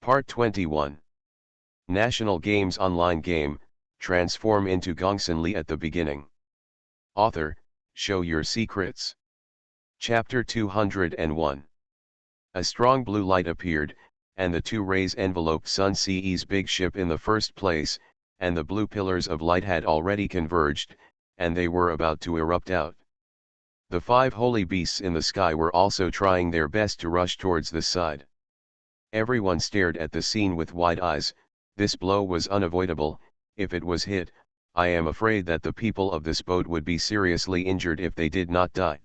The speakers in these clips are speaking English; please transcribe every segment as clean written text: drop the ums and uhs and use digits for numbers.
Part 21. National Games Online Game, transform into Gongsunli at the beginning. Author, show your secrets. Chapter 201. A strong blue light appeared, and the two rays enveloped Sun Ce's big ship in the first place, and the blue pillars of light had already converged, and they were about to erupt out. The five holy beasts in the sky were also trying their best to rush towards the side. Everyone stared at the scene with wide eyes. This blow was unavoidable. If it was hit, I am afraid that the people of this boat would be seriously injured if they did not die.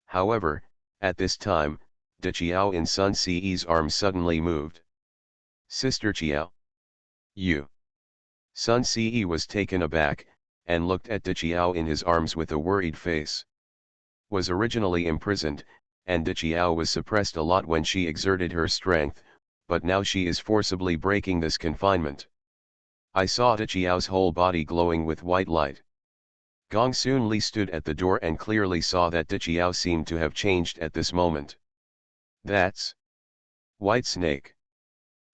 However, at this time, De Chiao in Sun Ce's arms suddenly moved. Sister Chiao. You. Sun Ce was taken aback, and looked at De Chiao in his arms with a worried face. Was originally imprisoned, and De Chiao was suppressed a lot when she exerted her strength, but now she is forcibly breaking this confinement. I saw De Chiao's whole body glowing with white light. Gongsunli stood at the door and clearly saw that De Chiao seemed to have changed at this moment. That's White Snake.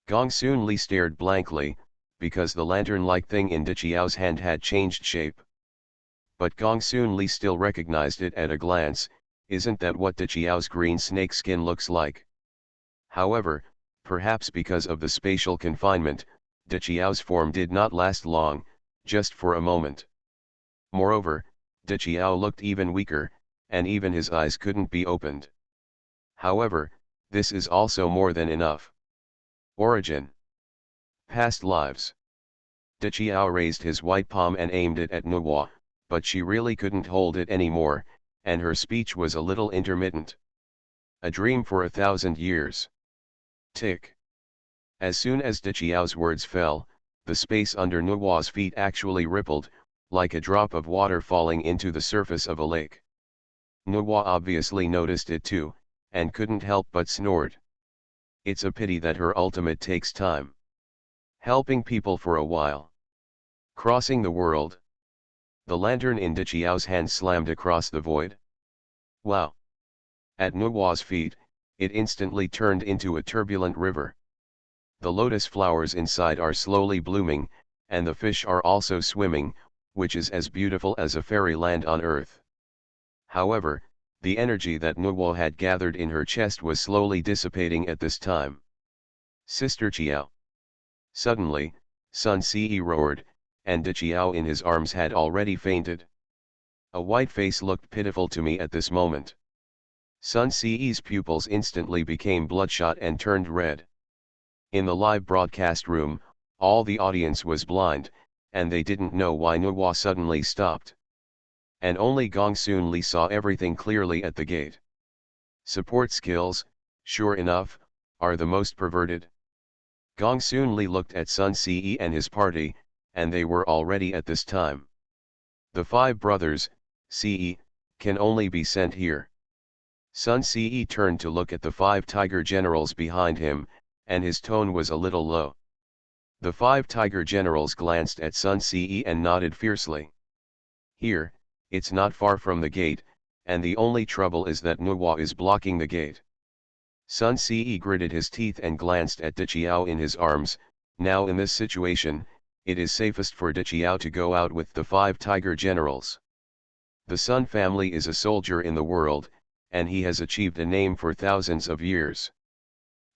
Gongsunli stared blankly, because the lantern-like thing in De Chiao's hand had changed shape. But Gongsunli still recognized it at a glance. Isn't that what De Chiao's green snake skin looks like? However, perhaps because of the spatial confinement, De Chiao's form did not last long, just for a moment. Moreover, De Chiao looked even weaker, and even his eyes couldn't be opened. However, this is also more than enough. Origin. Past lives. De Chiao raised his white palm and aimed it at Nuwa, but she really couldn't hold it anymore, and her speech was a little intermittent. A dream for 1,000 years. Tick. As soon as De Chiao's words fell, the space under Nuwa's feet actually rippled, like a drop of water falling into the surface of a lake. Nuwa obviously noticed it too, and couldn't help but snored. It's a pity that her ultimate takes time. Helping people for a while. Crossing the world. The lantern in De Chiao's hand slammed across the void. Wow! At Nuwa's feet, it instantly turned into a turbulent river. The lotus flowers inside are slowly blooming, and the fish are also swimming, which is as beautiful as a fairyland on earth. However, the energy that Nuwa had gathered in her chest was slowly dissipating at this time. Sister Chiao. Suddenly, Sun Ce roared, and De Chiao in his arms had already fainted. A white face looked pitiful to me at this moment. Sun Ce's pupils instantly became bloodshot and turned red. In the live broadcast room, all the audience was blind, and they didn't know why Nuwa suddenly stopped. And only Gongsunli saw everything clearly at the gate. Support skills, sure enough, are the most perverted. Gongsunli looked at Sun Ce and his party, and they were already at this time. The five brothers, Ce, can only be sent here. Sun Ce turned to look at the five tiger generals behind him, and his tone was a little low. The five tiger generals glanced at Sun Ce and nodded fiercely. Here, it's not far from the gate, and the only trouble is that Nuwa is blocking the gate. Sun Ce gritted his teeth and glanced at De Chiao in his arms. Now in this situation, it is safest for De Chiao to go out with the five tiger generals. The Sun family is a soldier in the world, and he has achieved a name for thousands of years.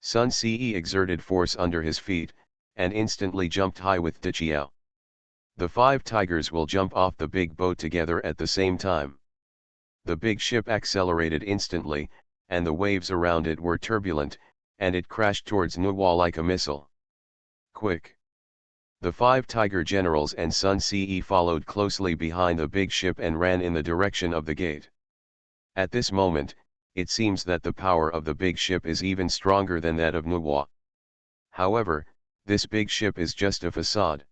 Sun Ce exerted force under his feet, and instantly jumped high with De Chiao. The five tigers will jump off the big boat together at the same time. The big ship accelerated instantly, and the waves around it were turbulent, and it crashed towards Nuwa like a missile. Quick! The five tiger generals and Sun Ce followed closely behind the big ship and ran in the direction of the gate. At this moment, it seems that the power of the big ship is even stronger than that of Nuwa. However, this big ship is just a facade.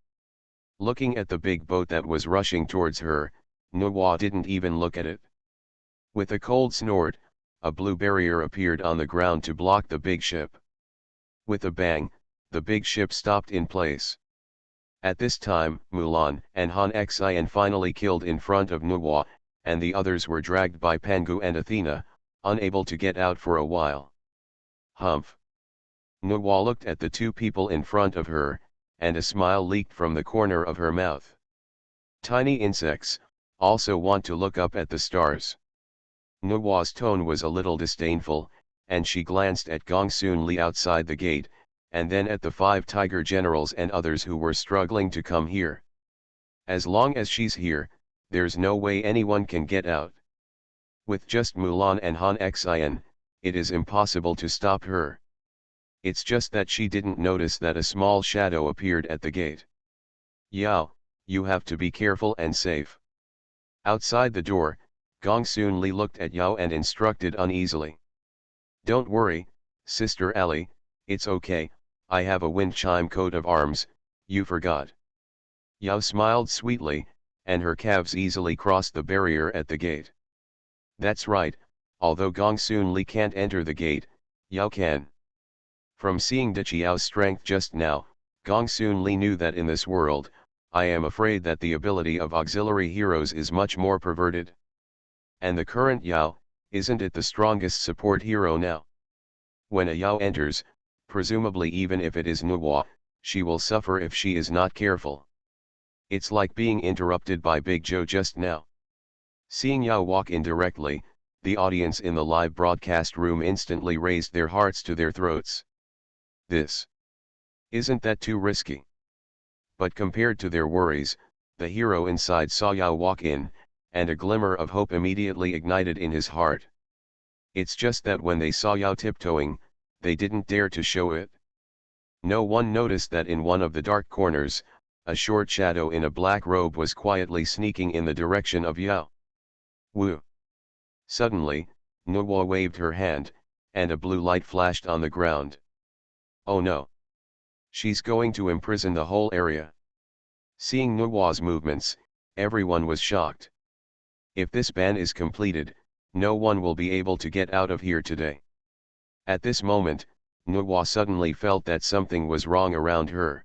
Looking at the big boat that was rushing towards her, Nuwa didn't even look at it. With a cold snort, a blue barrier appeared on the ground to block the big ship. With a bang, the big ship stopped in place. At this time, Mulan and Han Xian finally killed in front of Nuwa, and the others were dragged by Pangu and Athena, unable to get out for a while. Humph! Nuwa looked at the two people in front of her, and a smile leaked from the corner of her mouth. Tiny insects also want to look up at the stars. Nuwa's tone was a little disdainful, and she glanced at Gongsunli outside the gate, and then at the 5 tiger generals and others who were struggling to come here. As long as she's here, there's no way anyone can get out. With just Mulan and Han Xian, it is impossible to stop her. It's just that she didn't notice that a small shadow appeared at the gate. Yao, you have to be careful and safe. Outside the door, Gongsunli looked at Yao and instructed uneasily. Don't worry, Sister Ali, it's okay, I have a wind chime coat of arms, you forgot. Yao smiled sweetly, and her calves easily crossed the barrier at the gate. That's right, although Gongsunli can't enter the gate, Yao can. From seeing Dichiao's strength just now, Gongsunli knew that in this world, I am afraid that the ability of auxiliary heroes is much more perverted. And the current Yao, isn't it the strongest support hero now? When a Yao enters, presumably even if it is Nuwa, she will suffer if she is not careful. It's like being interrupted by Big Joe just now. Seeing Yao walk in directly, the audience in the live broadcast room instantly raised their hearts to their throats. Isn't that too risky? But compared to their worries, the hero inside saw Yao walk in, and a glimmer of hope immediately ignited in his heart. It's just that when they saw Yao tiptoeing, they didn't dare to show it. No one noticed that in one of the dark corners, a short shadow in a black robe was quietly sneaking in the direction of Yao. Woo! Suddenly, Nuwa waved her hand, and a blue light flashed on the ground. Oh no! She's going to imprison the whole area. Seeing Nuwa's movements, everyone was shocked. If this ban is completed, no one will be able to get out of here today. At this moment, Nuwa suddenly felt that something was wrong around her.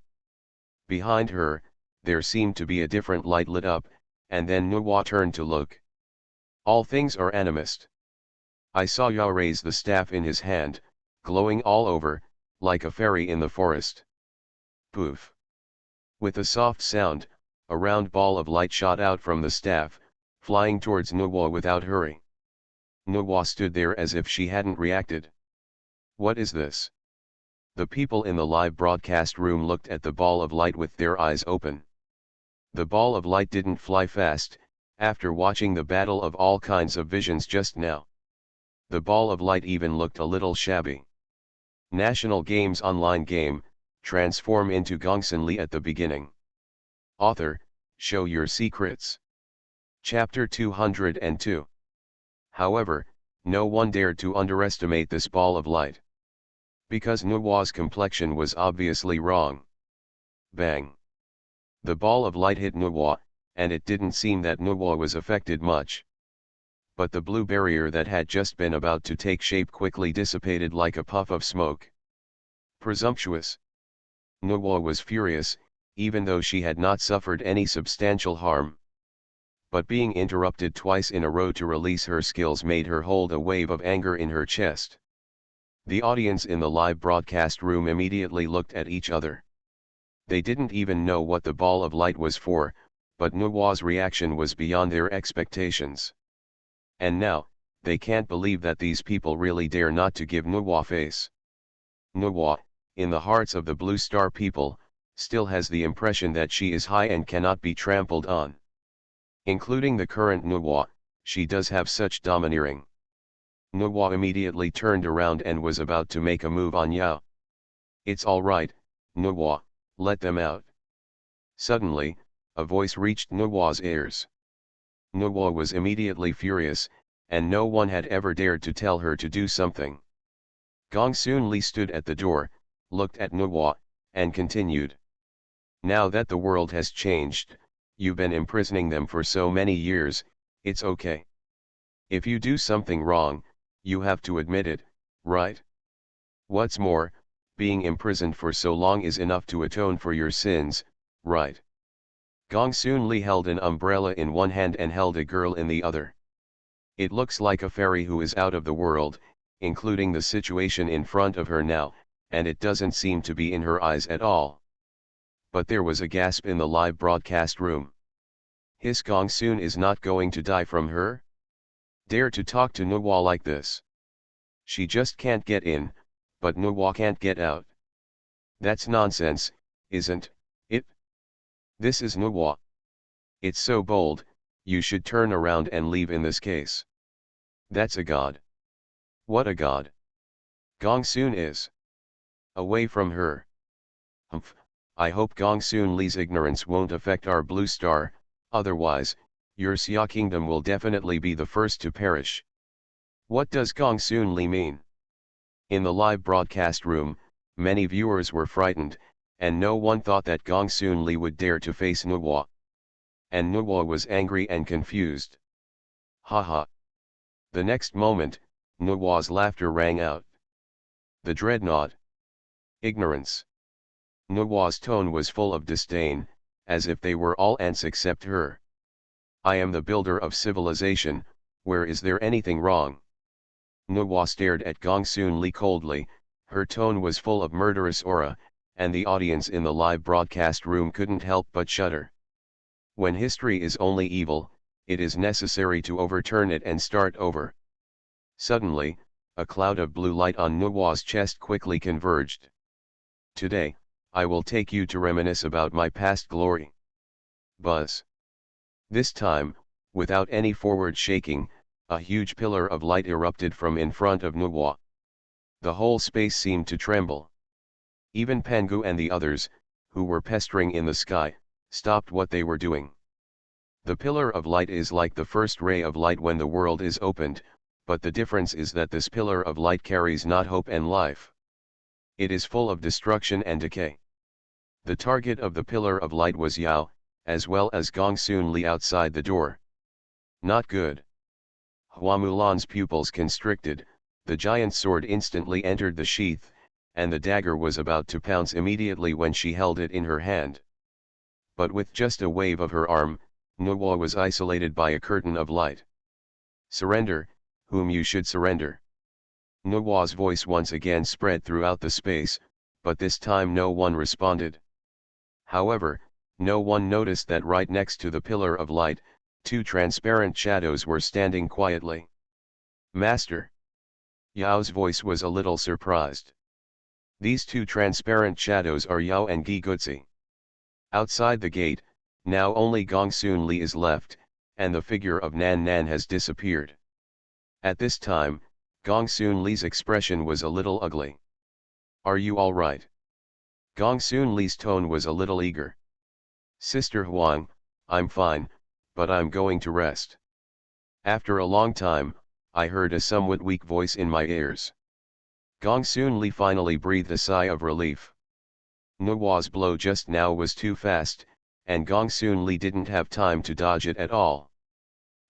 Behind her, there seemed to be a different light lit up, and then Nuwa turned to look. All things are animist. I saw Yao raise the staff in his hand, glowing all over, like a fairy in the forest. Poof! With a soft sound, a round ball of light shot out from the staff, flying towards Nuwa without hurry. Nuwa stood there as if she hadn't reacted. What is this? The people in the live broadcast room looked at the ball of light with their eyes open. The ball of light didn't fly fast, after watching the battle of all kinds of visions just now. The ball of light even looked a little shabby. National Games online game, transform into Gongsunli at the beginning. Author, show your secrets. Chapter 202. However, no one dared to underestimate this ball of light. Because Nuwa's complexion was obviously wrong. Bang! The ball of light hit Nuwa, and it didn't seem that Nuwa was affected much. But the blue barrier that had just been about to take shape quickly dissipated like a puff of smoke. Presumptuous! Nuwa was furious, even though she had not suffered any substantial harm. But being interrupted twice in a row to release her skills made her hold a wave of anger in her chest. The audience in the live broadcast room immediately looked at each other. They didn't even know what the ball of light was for, but Nuwa's reaction was beyond their expectations. And now, they can't believe that these people really dare not to give Nuwa face. Nuwa, in the hearts of the Blue Star people, still has the impression that she is high and cannot be trampled on. Including the current Nuwa, she does have such domineering. Nuwa immediately turned around and was about to make a move on Yao. It's all right, Nuwa, let them out. Suddenly, a voice reached Nuwa's ears. Nuwa was immediately furious, and no one had ever dared to tell her to do something. Gongsunli stood at the door, looked at Nuwa, and continued. Now that the world has changed, you've been imprisoning them for so many years, it's okay. If you do something wrong, you have to admit it, right? What's more, being imprisoned for so long is enough to atone for your sins, right? Gongsunli held an umbrella in one hand and held a girl in the other. It looks like a fairy who is out of the world, including the situation in front of her now, and it doesn't seem to be in her eyes at all. But there was a gasp in the live broadcast room. His Gongsun is not going to die from her? Dare to talk to Nuwa like this. She just can't get in, but Nuwa can't get out. That's nonsense, isn't it? This is Nuwa. It's so bold, you should turn around and leave in this case. That's a god. What a god. Gongsun is away from her. Humph, I hope Gongsunli's ignorance won't affect our blue star, otherwise, your Xia kingdom will definitely be the first to perish. What does Gongsunli mean? In the live broadcast room, many viewers were frightened, and no one thought that Gongsunli would dare to face Nuwa. And Nuwa was angry and confused. Ha ha. The next moment, Nuwa's laughter rang out. The dreadnought. Ignorance. Nuwa's tone was full of disdain, as if they were all ants except her. I am the builder of civilization, where is there anything wrong? Nuwa stared at Gongsunli coldly, her tone was full of murderous aura, and the audience in the live broadcast room couldn't help but shudder. When history is only evil, it is necessary to overturn it and start over. Suddenly, a cloud of blue light on Nuwa's chest quickly converged. Today, I will take you to reminisce about my past glory. Buzz. This time, without any forward shaking, a huge pillar of light erupted from in front of Nuwa. The whole space seemed to tremble. Even Pangu and the others, who were pestering in the sky, stopped what they were doing. The pillar of light is like the first ray of light when the world is opened, but the difference is that this pillar of light carries not hope and life. It is full of destruction and decay. The target of the pillar of light was Yao, as well as Gongsunli outside the door. Not good. Hua Mulan's pupils constricted, the giant sword instantly entered the sheath, and the dagger was about to pounce immediately when she held it in her hand. But with just a wave of her arm, Nuwa was isolated by a curtain of light. Surrender, whom you should surrender. Nuwa's voice once again spread throughout the space, but this time no one responded. However, no one noticed that right next to the pillar of light, two transparent shadows were standing quietly. Master. Yao's voice was a little surprised. These two transparent shadows are Yao and Gigutsi. Outside the gate, now only Gongsunli is left, and the figure of Nan Nan has disappeared. At this time, Gongsunli's expression was a little ugly. Are you all right? Gongsunli's tone was a little eager. Sister Huang, I'm fine, but I'm going to rest. After a long time, I heard a somewhat weak voice in my ears. Gongsunli finally breathed a sigh of relief. Nuwa's blow just now was too fast, and Gongsunli didn't have time to dodge it at all.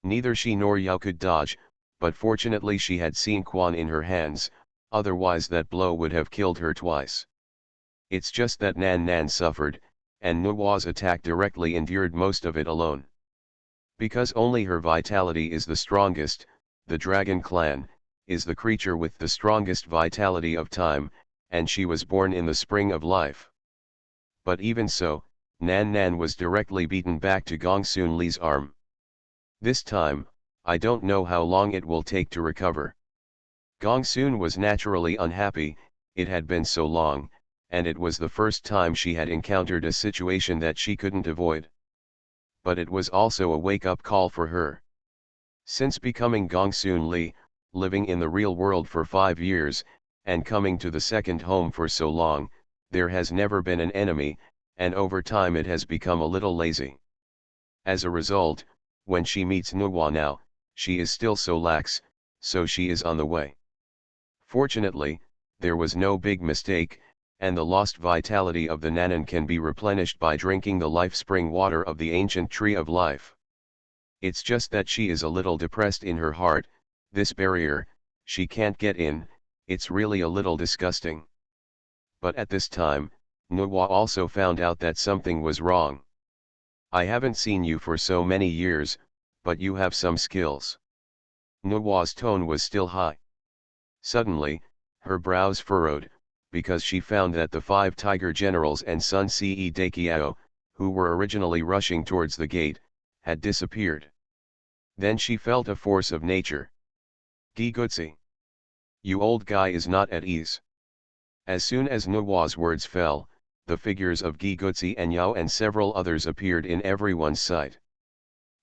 Neither she nor Yao could dodge, but fortunately she had seen Quan in her hands, otherwise that blow would have killed her twice. It's just that Nan Nan suffered, and Nuwa's attack directly endured most of it alone. Because only her vitality is the strongest, the Dragon Clan is the creature with the strongest vitality of time, and she was born in the spring of life. But even so, Nan Nan was directly beaten back to Gongsunli's arm. This time, I don't know how long it will take to recover. Gongsun was naturally unhappy, it had been so long, and it was the first time she had encountered a situation that she couldn't avoid. But it was also a wake-up call for her. Since becoming Gongsunli, living in the real world for 5 years, and coming to the second home for so long, there has never been an enemy, and over time it has become a little lazy. As a result, when she meets Nuwa now, she is still so lax, so she is on the way. Fortunately, there was no big mistake, and the lost vitality of the Nanan can be replenished by drinking the life spring water of the ancient tree of life. It's just that she is a little depressed in her heart, this barrier, she can't get in, it's really a little disgusting. But at this time, Nuwa also found out that something was wrong. I haven't seen you for so many years, but you have some skills. Nuwa's tone was still high. Suddenly, her brows furrowed, because she found that the 5 tiger generals and Sun Ce Dakiao, who were originally rushing towards the gate, had disappeared. Then she felt a force of nature. Gigutsi. You old guy is not at ease. As soon as Nuwa's words fell, the figures of Gigutsi and Yao and several others appeared in everyone's sight.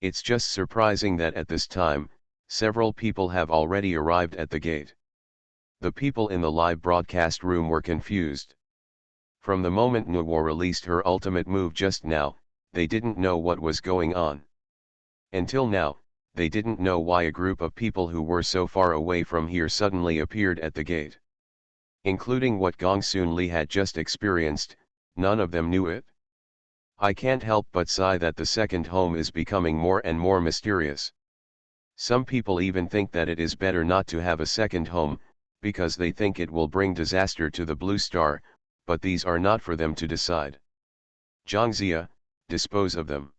It's just surprising that at this time, several people have already arrived at the gate. The people in the live broadcast room were confused. From the moment Nuwa released her ultimate move just now, they didn't know what was going on. Until now, they didn't know why a group of people who were so far away from here suddenly appeared at the gate. Including what Gongsunli had just experienced, none of them knew it. I can't help but sigh that the second home is becoming more and more mysterious. Some people even think that it is better not to have a second home, because they think it will bring disaster to the Blue Star, but these are not for them to decide. Zhangzia, dispose of them.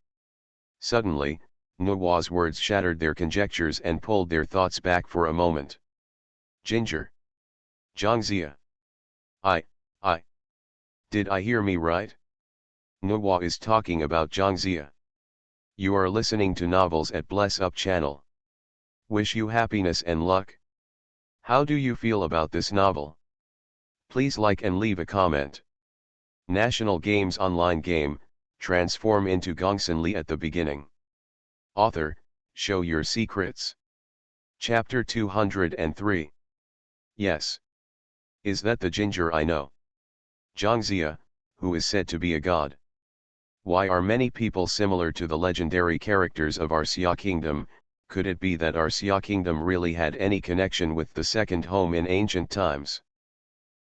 Suddenly, Nuwa's words shattered their conjectures and pulled their thoughts back for a moment. Ginger. Zhangzia. I. Did I hear me right? Nuwa is talking about Zhangzia. You are listening to novels at Bless Up channel. Wish you happiness and luck. How do you feel about this novel? Please like and leave a comment. National Games online game, transform into Gongsunli at the beginning. Author, show your secrets. Chapter 203. Yes. Is that the ginger I know? Zhangzia, who is said to be a god. Why are many people similar to the legendary characters of our Xia kingdom? Could it be that our Xia kingdom really had any connection with the second home in ancient times?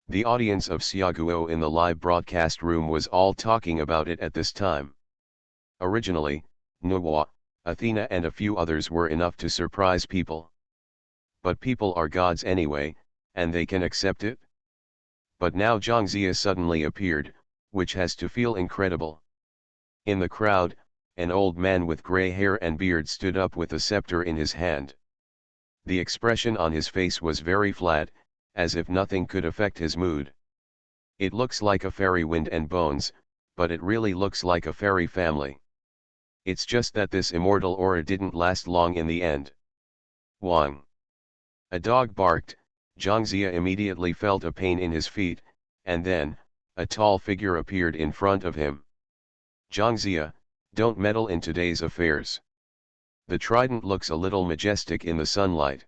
The audience of Xiaguo in the live broadcast room was all talking about it at this time. Originally, Nuwa, Athena and a few others were enough to surprise people. But people are gods anyway, and they can accept it. But now Zhangzia suddenly appeared, which has to feel incredible. In the crowd, an old man with grey hair and beard stood up with a scepter in his hand. The expression on his face was very flat, as if nothing could affect his mood. It looks like a fairy Wind and Bones, but it really looks like a fairy family. It's just that this immortal aura didn't last long in the end. Wang. A dog barked. Zhangzia immediately felt a pain in his feet, and then, a tall figure appeared in front of him. Zhangzia, don't meddle in today's affairs. The trident looks a little majestic in the sunlight.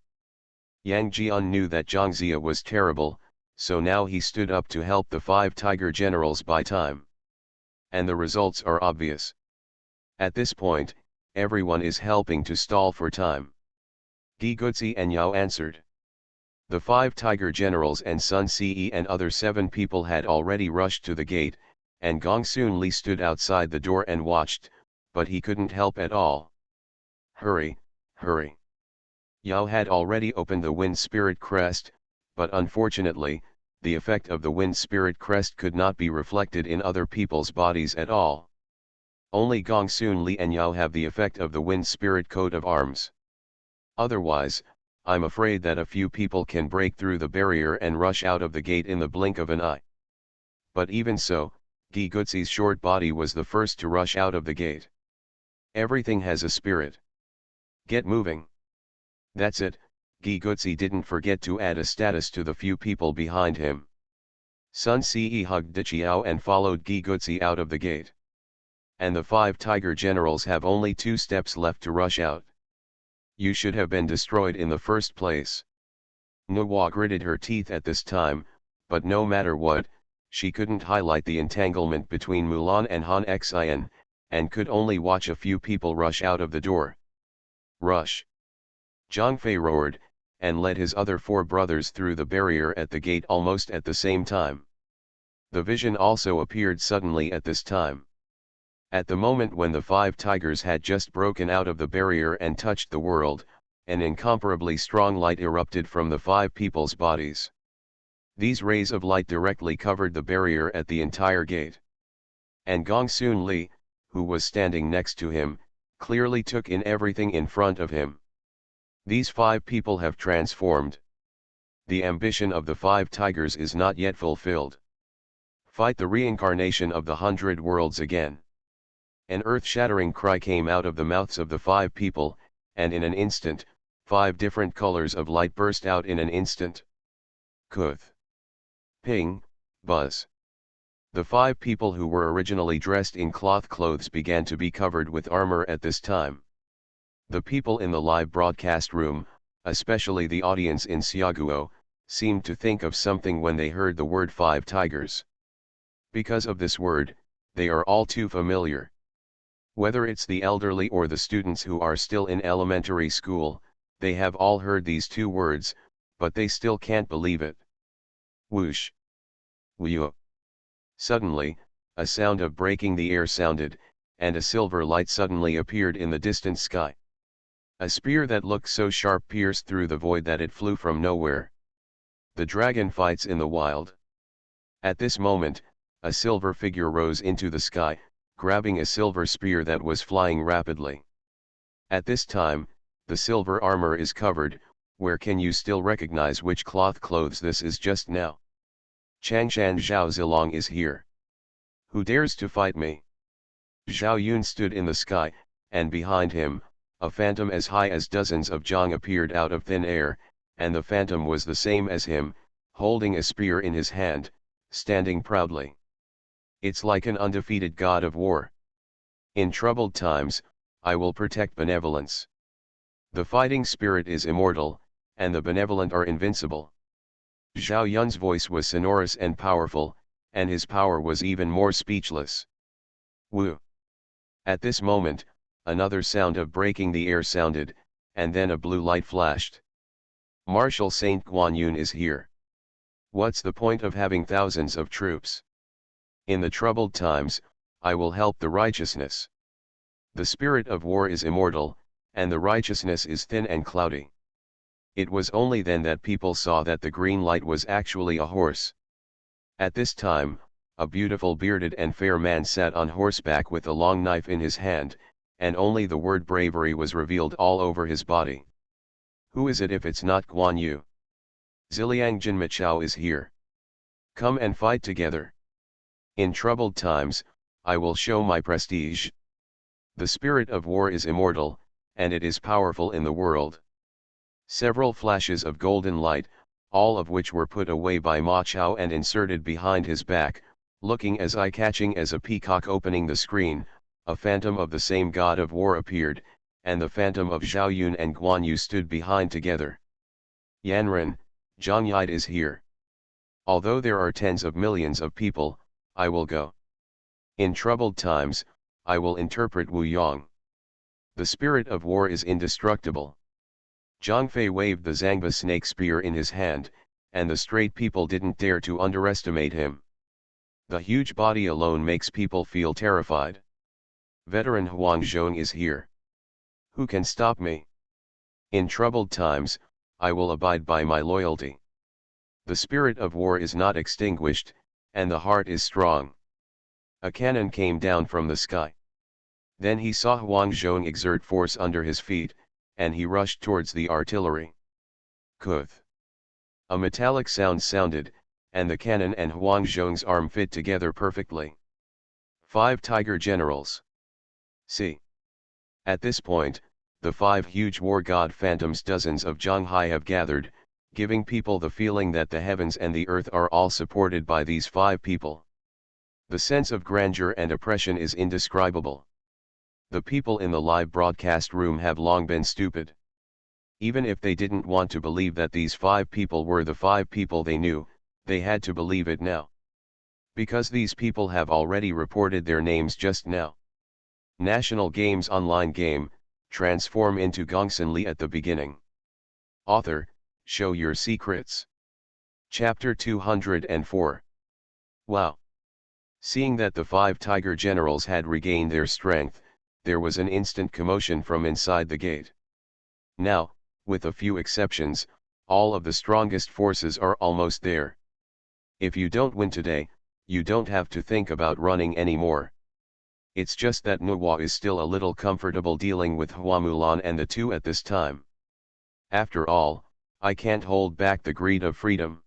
Yang Jian knew that Zhangzia was terrible, so now he stood up to help the 5 tiger generals buy time. And the results are obvious. At this point, everyone is helping to stall for time. Gigutsi and Yao answered. The 5 tiger generals and Sun Ce and other 7 people had already rushed to the gate, and Gongsunli stood outside the door and watched, but he couldn't help at all. Hurry, hurry. Yao had already opened the wind spirit crest, but unfortunately, the effect of the wind spirit crest could not be reflected in other people's bodies at all. Only Gongsunli and Yao have the effect of the wind spirit coat of arms. Otherwise, I'm afraid that a few people can break through the barrier and rush out of the gate in the blink of an eye. But even so, Gigutsi's short body was the first to rush out of the gate. Everything has a spirit. Get moving. That's it, Gigutsi didn't forget to add a status to the few people behind him. Sun Ce hugged Dichiao and followed Gigutsi out of the gate. And the 5 tiger generals have only 2 steps left to rush out. You should have been destroyed in the first place. Nuwa gritted her teeth at this time, but no matter what, she couldn't highlight the entanglement between Mulan and Han Xian, and could only watch a few people rush out of the door. Rush! Zhang Fei roared, and led his other 4 brothers through the barrier at the gate almost at the same time. The vision also appeared suddenly at this time. At the moment when the 5 tigers had just broken out of the barrier and touched the world, an incomparably strong light erupted from the 5 people's bodies. These rays of light directly covered the barrier at the entire gate. And Gongsunli, who was standing next to him, clearly took in everything in front of him. These 5 people have transformed. The ambition of the 5 tigers is not yet fulfilled. Fight the reincarnation of the 100 worlds again. An earth-shattering cry came out of the mouths of the 5 people, and in an instant, 5 different colors of light burst out in an instant. Kuth. Ping, buzz. The 5 people who were originally dressed in cloth clothes began to be covered with armor at this time. The people in the live broadcast room, especially the audience in Siaguo, seemed to think of something when they heard the word 5 tigers. Because of this word, they are all too familiar. Whether it's the elderly or the students who are still in elementary school, they have all heard these 2 words, but they still can't believe it. Whoosh. Whew. Suddenly, a sound of breaking the air sounded, and a silver light suddenly appeared in the distant sky. A spear that looked so sharp pierced through the void that it flew from nowhere. The dragon fights in the wild. At this moment, a silver figure rose into the sky, grabbing a silver spear that was flying rapidly. At this time, the silver armor is covered. Where can you still recognize which cloth clothes this is just now? Changshan Zhao Zilong is here. Who dares to fight me? Zhao Yun stood in the sky, and behind him, a phantom as high as dozens of Zhang appeared out of thin air, and the phantom was the same as him, holding a spear in his hand, standing proudly. It's like an undefeated god of war. In troubled times, I will protect benevolence. The fighting spirit is immortal, and the benevolent are invincible. Zhao Yun's voice was sonorous and powerful, and his power was even more speechless. Woo! At this moment, another sound of breaking the air sounded, and then a blue light flashed. Marshal Saint Guanyun is here. What's the point of having thousands of troops? In the troubled times, I will help the righteousness. The spirit of war is immortal, and the righteousness is thin and cloudy. It was only then that people saw that the green light was actually a horse. At this time, a beautiful bearded and fair man sat on horseback with a long knife in his hand, and only the word bravery was revealed all over his body. Who is it if it's not Guan Yu? Ziliang Jinmichao is here. Come and fight together. In troubled times, I will show my prestige. The spirit of war is immortal, and it is powerful in the world. Several flashes of golden light, all of which were put away by Ma Chao and inserted behind his back, looking as eye-catching as a peacock opening the screen, a phantom of the same god of war appeared, and the phantom of Zhao Yun and Guan Yu stood behind together. Yanren, Zhang Yide is here. Although there are tens of millions of people, I will go. In troubled times, I will interpret Wu Yang. The spirit of war is indestructible. Zhang Fei waved the Zangba snake spear in his hand, and the straight people didn't dare to underestimate him. The huge body alone makes people feel terrified. Veteran Huang Zhong is here. Who can stop me? In troubled times, I will abide by my loyalty. The spirit of war is not extinguished, and the heart is strong. A cannon came down from the sky. Then he saw Huang Zhong exert force under his feet, and he rushed towards the artillery. Kuth. A metallic sound sounded, and the cannon and Huang Zhong's arm fit together perfectly. 5 tiger generals. See. At this point, the 5 huge war god phantoms dozens of Zhanghai have gathered, giving people the feeling that the heavens and the earth are all supported by these 5 people. The sense of grandeur and oppression is indescribable. The people in the live broadcast room have long been stupid. Even if they didn't want to believe that these 5 people were the 5 people they knew, they had to believe it now. Because these people have already reported their names just now. National Games Online Game, transform into Gongsunli at the beginning. Author, show your secrets. Chapter 204. Wow! Seeing that the 5 tiger generals had regained their strength, there was an instant commotion from inside the gate. Now, with a few exceptions, all of the strongest forces are almost there. If you don't win today, you don't have to think about running anymore. It's just that Nuwa is still a little comfortable dealing with Hua Mulan and the 2 at this time. After all, I can't hold back the greed of freedom.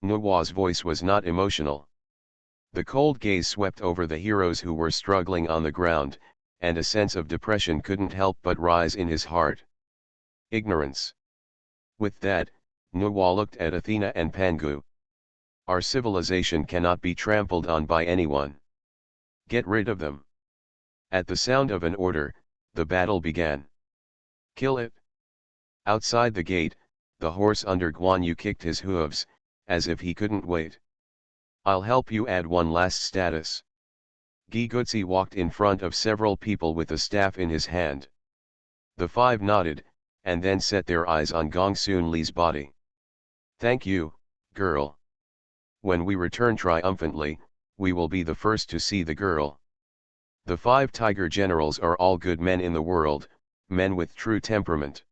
Nuwa's voice was not emotional. The cold gaze swept over the heroes who were struggling on the ground, and a sense of depression couldn't help but rise in his heart. Ignorance. With that, Nuwa looked at Athena and Pangu. Our civilization cannot be trampled on by anyone. Get rid of them. At the sound of an order, the battle began. Kill it. Outside the gate, the horse under Guan Yu kicked his hooves, as if he couldn't wait. I'll help you add one last status. Gigutsi walked in front of several people with a staff in his hand. The five nodded, and then set their eyes on Gongsunli's body. Thank you, girl. When we return triumphantly, we will be the first to see the girl. The five tiger generals are all good men in the world, men with true temperament.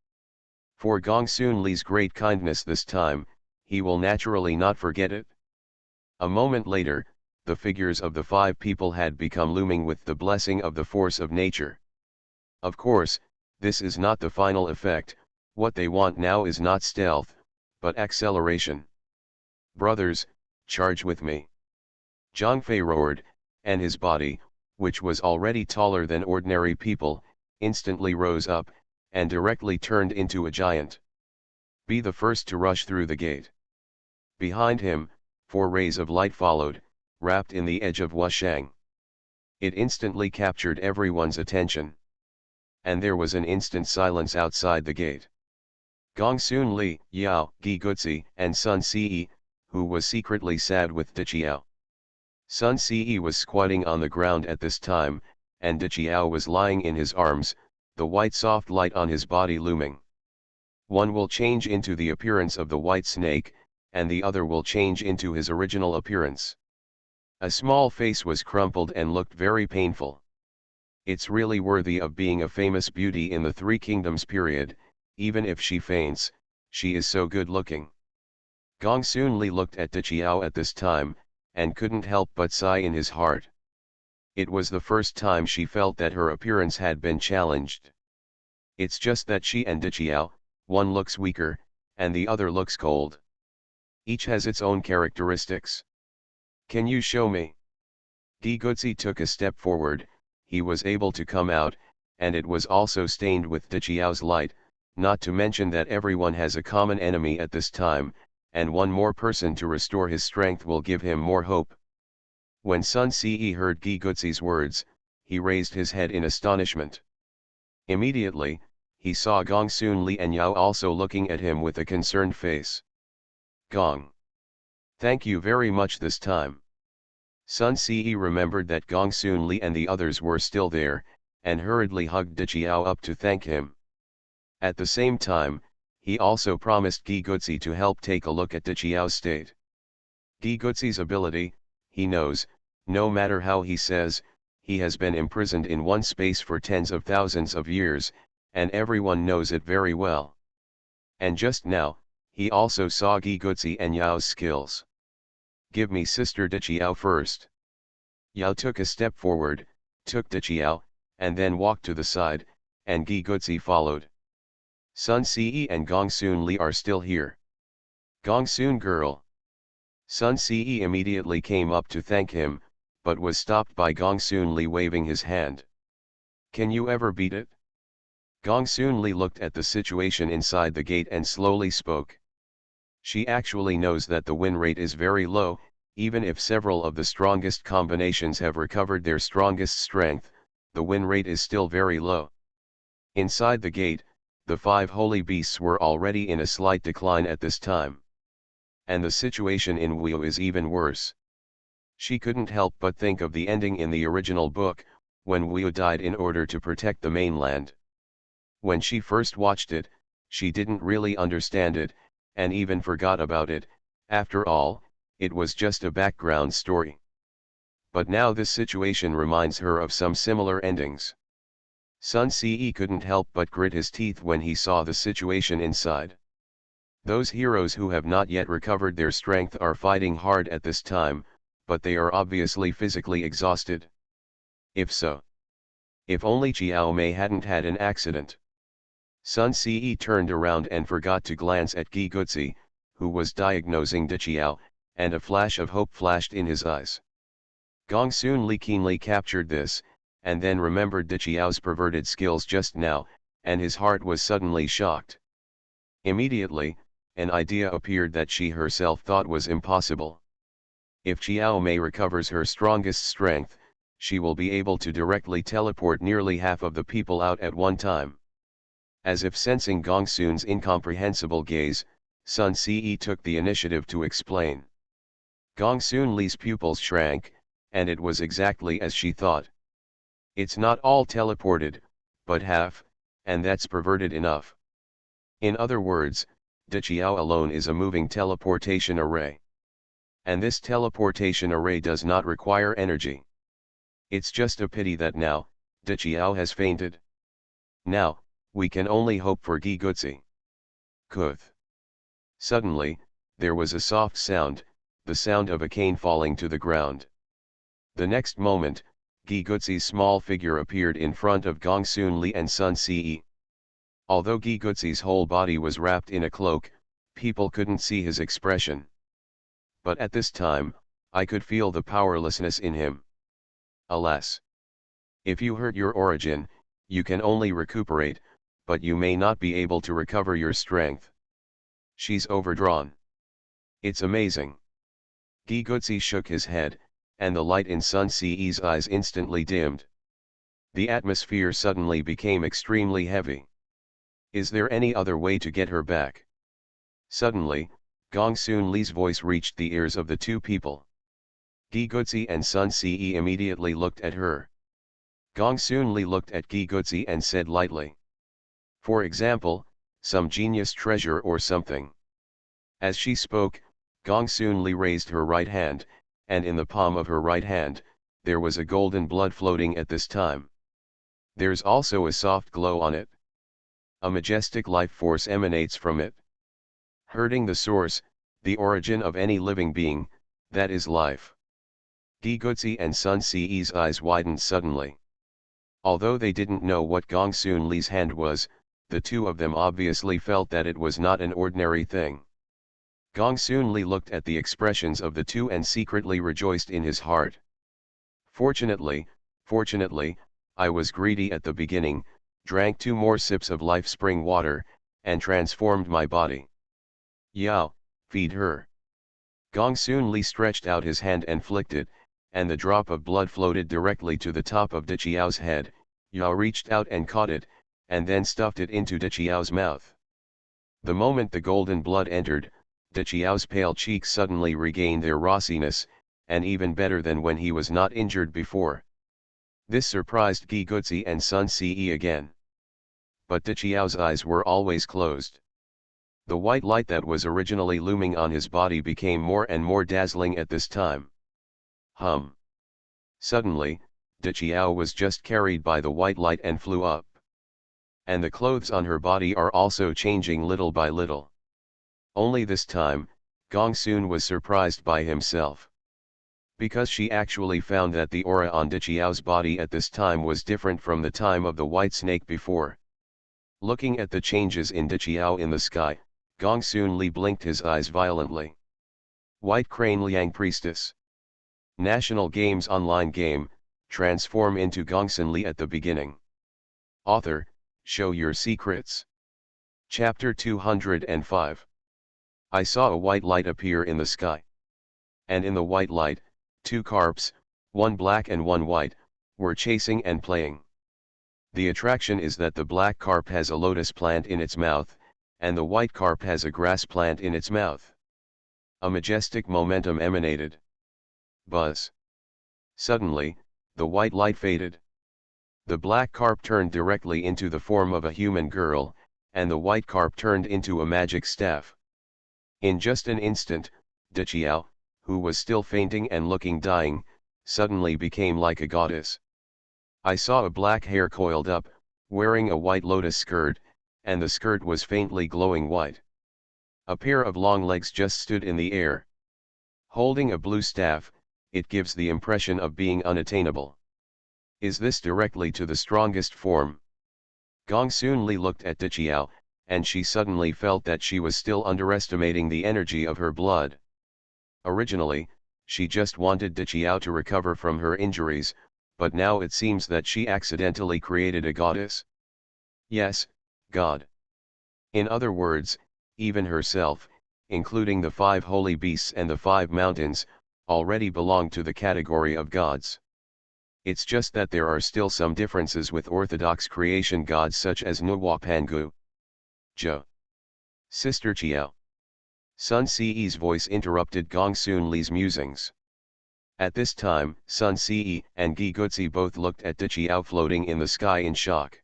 For Gongsunli's great kindness this time, he will naturally not forget it. A moment later, the figures of the five people had become looming with the blessing of the force of nature. Of course, this is not the final effect. What they want now is not stealth, but acceleration. Brothers, charge with me. Zhang Fei roared, and his body, which was already taller than ordinary people, instantly rose up, and directly turned into a giant. Be the first to rush through the gate. Behind him, 4 rays of light followed, wrapped in the edge of Wushang. It instantly captured everyone's attention. And there was an instant silence outside the gate. Gongsunli, Yao, Gigutsi, and Sun Ce, who was secretly sad with Diqiao. Sun Ce was squatting on the ground at this time, and Diqiao was lying in his arms, the white soft light on his body looming. One will change into the appearance of the white snake, and the other will change into his original appearance. A small face was crumpled and looked very painful. It's really worthy of being a famous beauty in the Three Kingdoms period. Even if she faints, she is so good looking. Gongsunli looked at Diqiao at this time, and couldn't help but sigh in his heart. It was the first time she felt that her appearance had been challenged. It's just that she and Diqiao, one looks weaker, and the other looks cold. Each has its own characteristics. Can you show me? Gigutsi took a step forward. He was able to come out, and it was also stained with Diqiao's light, not to mention that everyone has a common enemy at this time, and one more person to restore his strength will give him more hope. When Sun Ce heard Gigutsi's words, he raised his head in astonishment. Immediately, he saw Gongsunli and Yao also looking at him with a concerned face. Gong. Thank you very much this time. Sun Ce remembered that Gongsunli and the others were still there, and hurriedly hugged Diqiao up to thank him. At the same time, he also promised Gigutsi to help take a look at Diqiao's state. Gigutsi's ability, he knows, no matter how he says, he has been imprisoned in one space for tens of thousands of years, and everyone knows it very well. And just now, he also saw Gigutsi and Yao's skills. Give me Sister Diqiao first. Yao took a step forward, took Diqiao, and then walked to the side, and Gigutsi followed. Sun Ce and Gongsunli are still here. Gongsun girl. Sun Ce immediately came up to thank him, but was stopped by Gongsunli waving his hand. Can you ever beat it? Gongsunli looked at the situation inside the gate and slowly spoke. She actually knows that the win rate is very low, even if several of the strongest combinations have recovered their strongest strength, the win rate is still very low. Inside the gate, the 5 holy beasts were already in a slight decline at this time. And the situation in Wu is even worse. She couldn't help but think of the ending in the original book, when Wu died in order to protect the mainland. When she first watched it, she didn't really understand it, and even forgot about it. After all, it was just a background story. But now this situation reminds her of some similar endings. Sun Ce couldn't help but grit his teeth when he saw the situation inside. Those heroes who have not yet recovered their strength are fighting hard at this time, but they are obviously physically exhausted. If so. If only Jiao Mei hadn't had an accident. Sun Ce turned around and forgot to glance at Gi Gutsi, who was diagnosing Dichiao, and a flash of hope flashed in his eyes. Gongsunli keenly captured this, and then remembered Dichiao's perverted skills just now, and his heart was suddenly shocked. Immediately, an idea appeared that she herself thought was impossible. If Chiao Mei recovers her strongest strength, she will be able to directly teleport nearly half of the people out at one time. As if sensing Gongsun's incomprehensible gaze, Sun Ce took the initiative to explain. Gongsun Li's pupils shrank, and it was exactly as she thought. It's not all teleported, but half, and that's perverted enough. In other words, Dichiao alone is a moving teleportation array. And this teleportation array does not require energy. It's just a pity that now, Dichiao has fainted. Now, we can only hope for Gi Gutsi. Kuth. Suddenly, there was a soft sound, the sound of a cane falling to the ground. The next moment, Gi Gutsi's small figure appeared in front of Gongsunli and Sun Ce. Although Gi Gutsi's whole body was wrapped in a cloak, people couldn't see his expression. But at this time, I could feel the powerlessness in him. Alas! If you hurt your origin, you can only recuperate, but you may not be able to recover your strength. She's overdrawn. It's amazing. Gi Gutsi shook his head, and the light in Sun Ce's eyes instantly dimmed. The atmosphere suddenly became extremely heavy. Is there any other way to get her back? Suddenly, Gongsun Li's voice reached the ears of the two people. Gi Gutsi and Sun Ce immediately looked at her. Gongsun Li looked at Gi Gutsi and said lightly. For example, some genius treasure or something. As she spoke, Gongsun Li raised her right hand, and in the palm of her right hand, there was a golden blood floating at this time. There's also a soft glow on it. A majestic life force emanates from it. Hurting the source, the origin of any living being, that is life. Gi Gutsi and Sun Ce's eyes widened suddenly. Although they didn't know what Gongsun Li's hand was, the two of them obviously felt that it was not an ordinary thing. Gongsun Li looked at the expressions of the two and secretly rejoiced in his heart. Fortunately, I was greedy at the beginning, drank 2 more sips of life spring water, and transformed my body. Yao, feed her. Gongsun Li stretched out his hand and flicked it, and the drop of blood floated directly to the top of Dichiao's head. Yao reached out and caught it, and then stuffed it into Dichiao's mouth. The moment the golden blood entered, Dichiao's pale cheeks suddenly regained their rossiness, and even better than when he was not injured before. This surprised Gi Gutsi and Sun Ce again. But Dichiao's eyes were always closed. The white light that was originally looming on his body became more and more dazzling at this time. Suddenly, Dichiao was just carried by the white light and flew up. And the clothes on her body are also changing little by little. Only this time, Gongsun was surprised by himself. Because she actually found that the aura on Dichiao's body at this time was different from the time of the white snake before. Looking at the changes in Dichiao in the sky, Gongsun Li blinked his eyes violently. White Crane Liang Priestess. National Games Online Game, transform into Gongsunli at the beginning. Author, show your secrets. Chapter 205. I saw a white light appear in the sky. And in the white light, 2 carps, one black and one white, were chasing and playing. The attraction is that the black carp has a lotus plant in its mouth, and the white carp has a grass plant in its mouth. A majestic momentum emanated. Buzz. Suddenly, the white light faded. The black carp turned directly into the form of a human girl, and the white carp turned into a magic staff. In just an instant, Dichiao, who was still fainting and looking dying, suddenly became like a goddess. I saw a black hair coiled up, wearing a white lotus skirt, and the skirt was faintly glowing white. A pair of long legs just stood in the air. Holding a blue staff, it gives the impression of being unattainable. Is this directly to the strongest form? Gongsunli looked at Dichiao, and she suddenly felt that she was still underestimating the energy of her blood. Originally, she just wanted Dichiao to recover from her injuries, but now it seems that she accidentally created a goddess. Yes, God. In other words, even herself, including the 5 holy beasts and the 5 mountains, already belong to the category of gods. It's just that there are still some differences with orthodox creation gods such as Nuwa Pangu. Jo. Sister Chiao. Sun Ce voice interrupted Gongsunli's musings. At this time, Sun Ce and Gi Gutsi both looked at Dichiao floating in the sky in shock.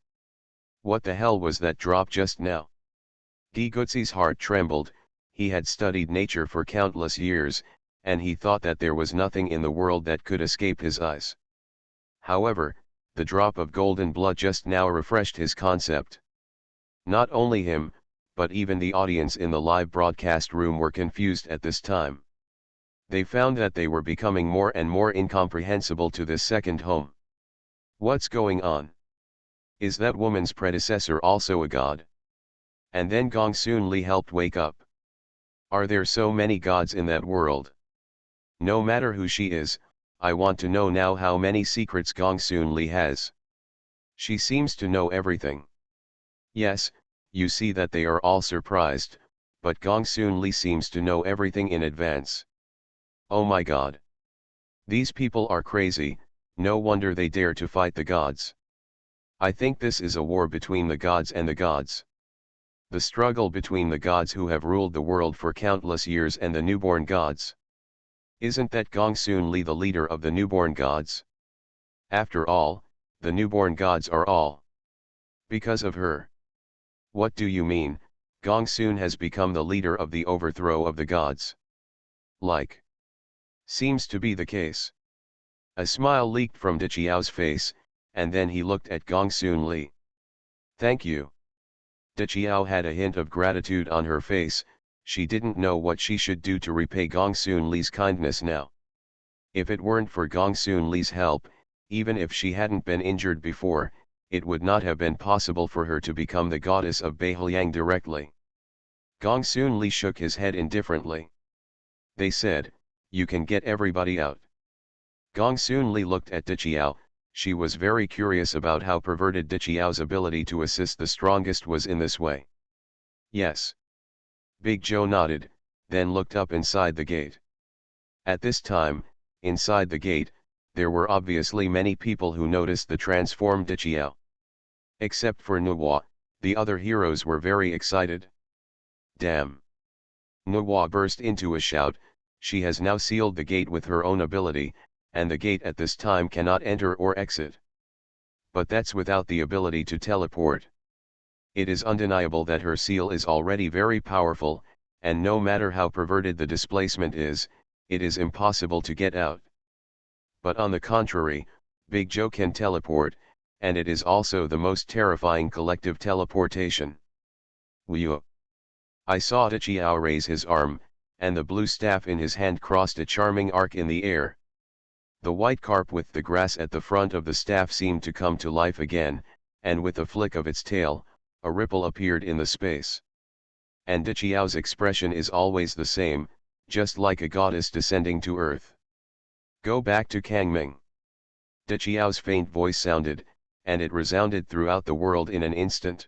What the hell was that drop just now? Gi Gutsi's heart trembled. He had studied nature for countless years, and he thought that there was nothing in the world that could escape his eyes. However, the drop of golden blood just now refreshed his concept. Not only him, but even the audience in the live broadcast room were confused at this time. They found that they were becoming more and more incomprehensible to this second home. What's going on? Is that woman's predecessor also a god? And then Gongsunli helped wake up. Are there so many gods in that world? No matter who she is, I want to know now how many secrets Gongsunli has. She seems to know everything. Yes, you see that they are all surprised, but Gongsunli seems to know everything in advance. Oh my god. These people are crazy, no wonder they dare to fight the gods. I think this is a war between the gods and the gods. The struggle between the gods who have ruled the world for countless years and the newborn gods. Isn't that Gongsunli the leader of the newborn gods? After all, the newborn gods are all because of her. What do you mean, Gongsun has become the leader of the overthrow of the gods? Like. Seems to be the case. A smile leaked from Dichiao's face, and then he looked at Gongsunli. Thank you. Dichiao had a hint of gratitude on her face. She didn't know what she should do to repay Gongsunli's kindness now. If it weren't for Gongsunli's help, even if she hadn't been injured before, it would not have been possible for her to become the goddess of Beihuliang directly. Gongsunli shook his head indifferently. They said, you can get everybody out. Gongsunli looked at Dichiao. She was very curious about how perverted Dichiao's ability to assist the strongest was in this way. Yes. Big Joe nodded, then looked up inside the gate. At this time, inside the gate, there were obviously many people who noticed the transformed Dichiao. Except for Nuwa, the other heroes were very excited. Damn! Nuwa burst into a shout. She has now sealed the gate with her own ability, and the gate at this time cannot enter or exit. But that's without the ability to teleport. It is undeniable that her seal is already very powerful, and no matter how perverted the displacement is, it is impossible to get out. But on the contrary, Big Joe can teleport, and it is also the most terrifying collective teleportation. Whew! I saw Dichiao raise his arm, and the blue staff in his hand crossed a charming arc in the air. The white carp with the grass at the front of the staff seemed to come to life again, and with a flick of its tail, a ripple appeared in the space. And Dichiao's expression is always the same, just like a goddess descending to earth. Go back to Kangming. Dichiao's faint voice sounded, and it resounded throughout the world in an instant.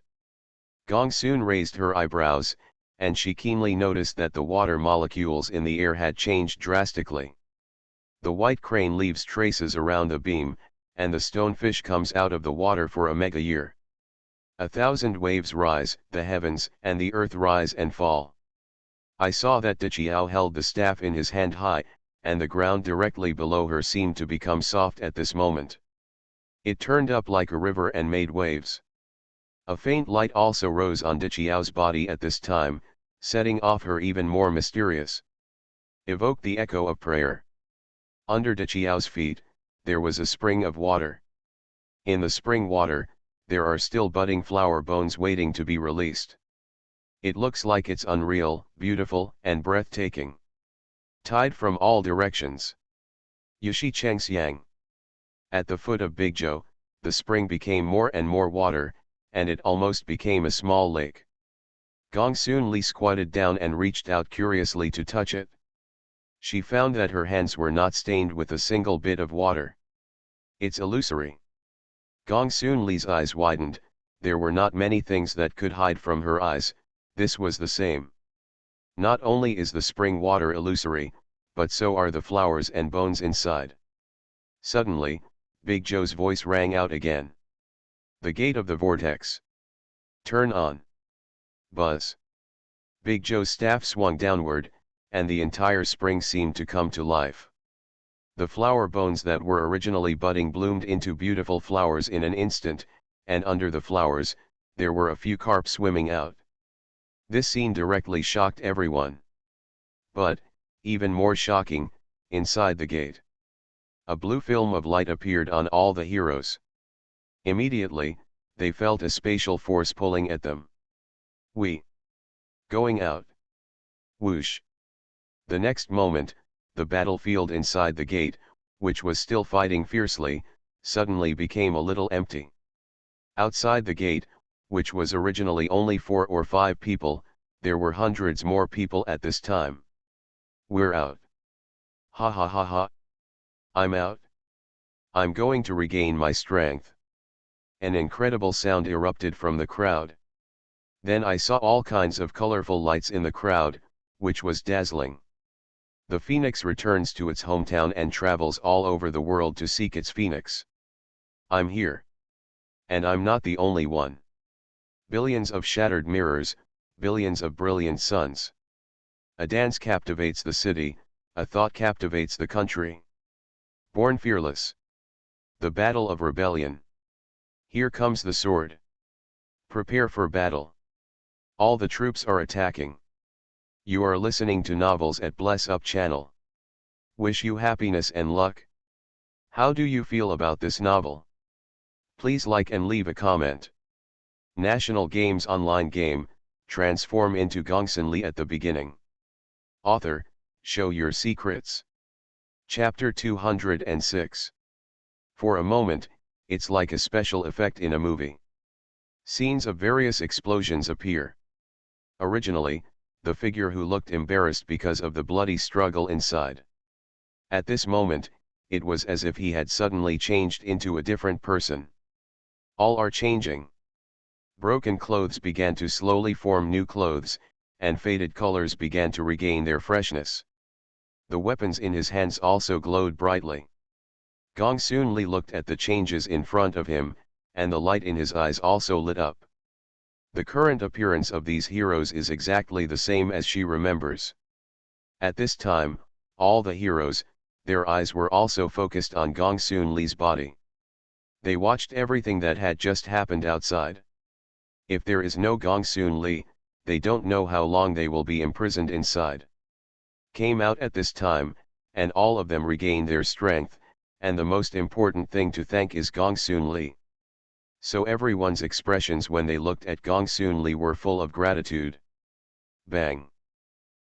Gongsun raised her eyebrows, and she keenly noticed that the water molecules in the air had changed drastically. The white crane leaves traces around the beam, and the stonefish comes out of the water for a mega year. 1,000 waves rise, the heavens and the earth rise and fall. I saw that Dichiao held the staff in his hand high, and the ground directly below her seemed to become soft at this moment. It turned up like a river and made waves. A faint light also rose on Dichiao's body at this time, setting off her even more mysterious. Evoke the echo of prayer. Under Dichiao's feet, there was a spring of water. In the spring water, there are still budding flower bones waiting to be released. It looks like it's unreal, beautiful, and breathtaking. Tied from all directions. Yushi Chengxiang. At the foot of Big Joe, the spring became more and more water, and it almost became a small lake. Gongsunli squatted down and reached out curiously to touch it. She found that her hands were not stained with a single bit of water. It's illusory. Gongsunli's eyes widened. There were not many things that could hide from her eyes, this was the same. Not only is the spring water illusory, but so are the flowers and bones inside. Suddenly, Big Joe's voice rang out again. The gate of the vortex. Turn on. Buzz. Big Joe's staff swung downward, and the entire spring seemed to come to life. The flower bones that were originally budding bloomed into beautiful flowers in an instant, and under the flowers, there were a few carp swimming out. This scene directly shocked everyone. But, even more shocking, inside the gate, a blue film of light appeared on all the heroes. Immediately, they felt a spatial force pulling at them. Going out. Whoosh. The next moment, the battlefield inside the gate, which was still fighting fiercely, suddenly became a little empty. Outside the gate, which was originally only 4 or 5 people, there were hundreds more people at this time. We're out. Ha ha ha ha. I'm out. I'm going to regain my strength. An incredible sound erupted from the crowd. Then I saw all kinds of colorful lights in the crowd, which was dazzling. The phoenix returns to its hometown and travels all over the world to seek its phoenix. I'm here. And I'm not the only one. Billions of shattered mirrors, billions of brilliant suns. A dance captivates the city, a thought captivates the country. Born fearless. The battle of rebellion. Here comes the sword. Prepare for battle. All the troops are attacking. You are listening to novels at Bless Up channel. Wish you happiness and luck. How do you feel about this novel? Please like and leave a comment. National Games online game, transform into Gongsunli at the beginning. Author, show your secrets. Chapter 206. For a moment, it's like a special effect in a movie. Scenes of various explosions appear. Originally, the figure who looked embarrassed because of the bloody struggle inside. At this moment, it was as if he had suddenly changed into a different person. All are changing. Broken clothes began to slowly form new clothes, and faded colors began to regain their freshness. The weapons in his hands also glowed brightly. Gongsunli looked at the changes in front of him, and the light in his eyes also lit up. The current appearance of these heroes is exactly the same as she remembers. At this time, all the heroes, their eyes were also focused on Gongsunli's body. They watched everything that had just happened outside. If there is no Gongsunli, they don't know how long they will be imprisoned inside. Came out at this time, and all of them regained their strength, and the most important thing to thank is Gongsunli. So everyone's expressions when they looked at Gongsunli were full of gratitude. Bang!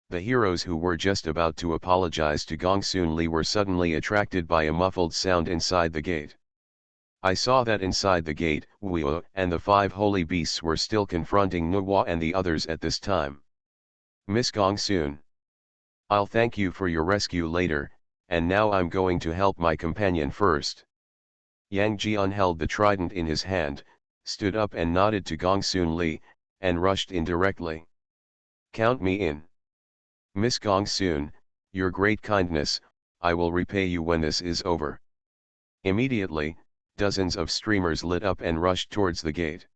The heroes who were just about to apologize to Gongsunli were suddenly attracted by a muffled sound inside the gate. I saw that inside the gate, Wu and the 5 holy beasts were still confronting Nuwa and the others at this time. Miss Gongsun. I'll thank you for your rescue later, and now I'm going to help my companion first. Yang Jian held the trident in his hand, stood up and nodded to Gongsunli, and rushed in directly. Count me in. Miss Gongsun, your great kindness, I will repay you when this is over. Immediately, dozens of streamers lit up and rushed towards the gate.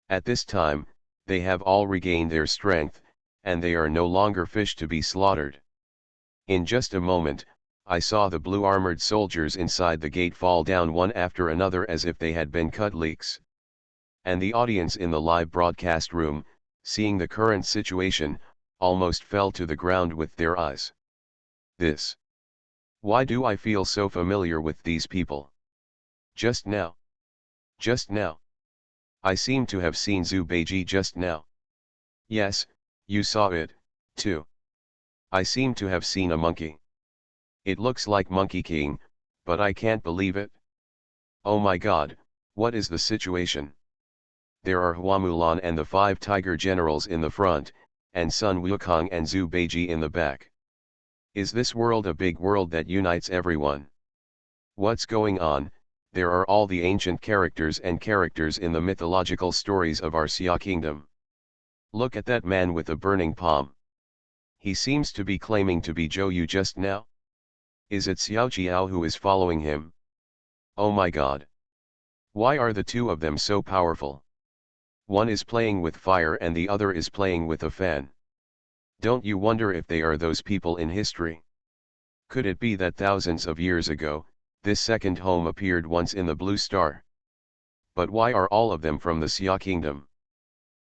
At this time, they have all regained their strength, and they are no longer fish to be slaughtered. In just a moment, I saw the blue-armored soldiers inside the gate fall down one after another as if they had been cut leaks. And the audience in the live broadcast room, seeing the current situation, almost fell to the ground with their eyes. This. Why do I feel so familiar with these people? Just now. Just now. I seem to have seen Zubeiji just now. Yes, you saw it, too. I seem to have seen a monkey. It looks like Monkey King, but I can't believe it. Oh my God, what is the situation? There are Huamulan and the 5 tiger generals in the front, and Sun Wukong and Zhu Beiji in the back. Is this world a big world that unites everyone? What's going on? There are all the ancient characters and characters in the mythological stories of our Xia kingdom. Look at that man with the burning palm. He seems to be claiming to be Zhou Yu just now. Is it Xiao Qiao who is following him? Oh my god. Why are the two of them so powerful? One is playing with fire and the other is playing with a fan. Don't you wonder if they are those people in history? Could it be that thousands of years ago, this second home appeared once in the Blue Star? But why are all of them from the Xia kingdom?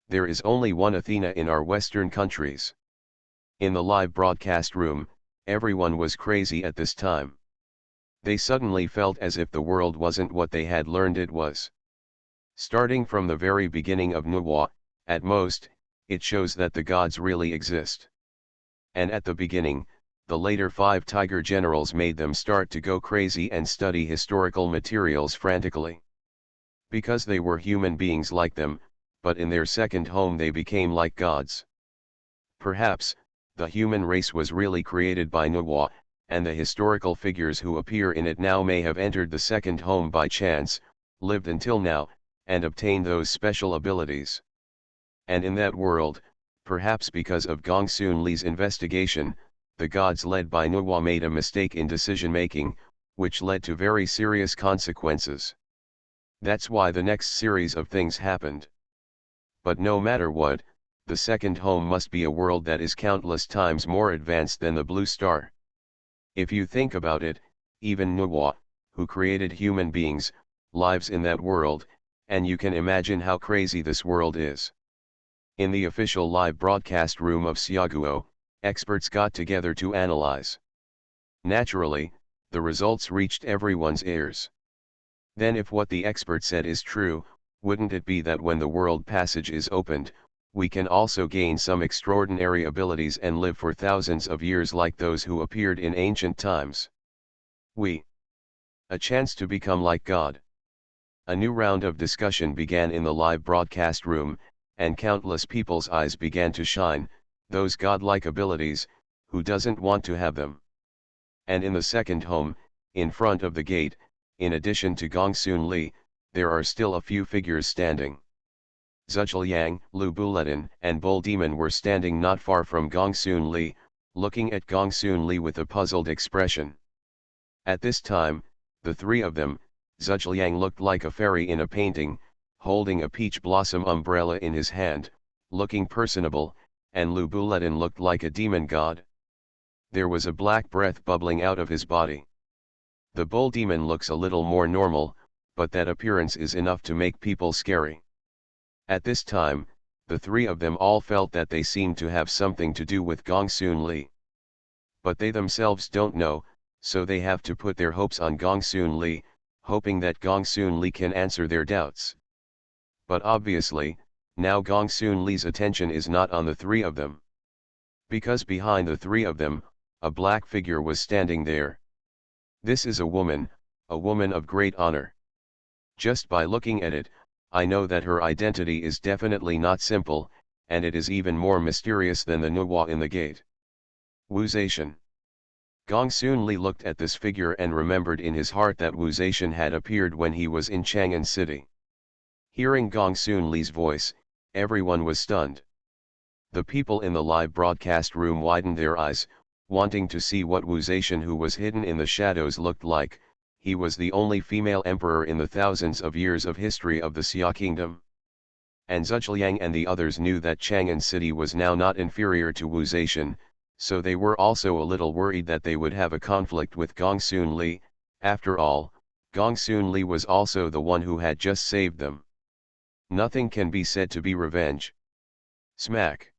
There is only one Athena in our Western countries. In the live broadcast room, everyone was crazy at this time. They suddenly felt as if the world wasn't what they had learned it was. Starting from the very beginning of Nuwa, at most, it shows that the gods really exist. And at the beginning, the later 5 tiger generals made them start to go crazy and study historical materials frantically. Because they were human beings like them, but in their second home they became like gods. Perhaps, the human race was really created by Nuwa, and the historical figures who appear in it now may have entered the second home by chance, lived until now, and obtained those special abilities. And in that world, perhaps because of Gongsunli's investigation, the gods led by Nuwa made a mistake in decision-making, which led to very serious consequences. That's why the next series of things happened. But no matter what, the second home must be a world that is countless times more advanced than the Blue Star. If you think about it, even Nuwa, who created human beings, lives in that world, and you can imagine how crazy this world is. In the official live broadcast room of Xiaguo, experts got together to analyze. Naturally, the results reached everyone's ears. Then if what the expert said is true, wouldn't it be that when the world passage is opened, we can also gain some extraordinary abilities and live for thousands of years like those who appeared in ancient times? A chance to become like God. A new round of discussion began in the live broadcast room, and countless people's eyes began to shine. Those godlike abilities, who doesn't want to have them? And in the second home, in front of the gate, in addition to Gongsunli, there are still a few figures standing. Zhujiang, Lu Buletin, and Bull Demon were standing not far from Gongsunli, looking at Gongsunli with a puzzled expression. At this time, the three of them, Zhujiang looked like a fairy in a painting, holding a peach blossom umbrella in his hand, looking personable, and Lu Buletin looked like a demon god. There was a black breath bubbling out of his body. The Bull Demon looks a little more normal, but that appearance is enough to make people scary. At this time, the three of them all felt that they seemed to have something to do with Gongsunli. But they themselves don't know, so they have to put their hopes on Gongsunli, hoping that Gongsunli can answer their doubts. But obviously, now Gongsunli's attention is not on the three of them. Because behind the three of them, a black figure was standing there. This is a woman of great honor. Just by looking at it, I know that her identity is definitely not simple, and it is even more mysterious than the Nuwa in the gate. Wu Zetian. Gongsunli looked at this figure and remembered in his heart that Wu Zetian had appeared when he was in Chang'an City. Hearing Gongsunli's voice, everyone was stunned. The people in the live broadcast room widened their eyes, wanting to see what Wu Zetian, who was hidden in the shadows, looked like. He was the only female emperor in the thousands of years of history of the Xia kingdom. And Zhujiang and the others knew that Chang'an City was now not inferior to Wu Zetian, so they were also a little worried that they would have a conflict with Gongsunli. After all, Gongsunli was also the one who had just saved them. Nothing can be said to be revenge. Smack!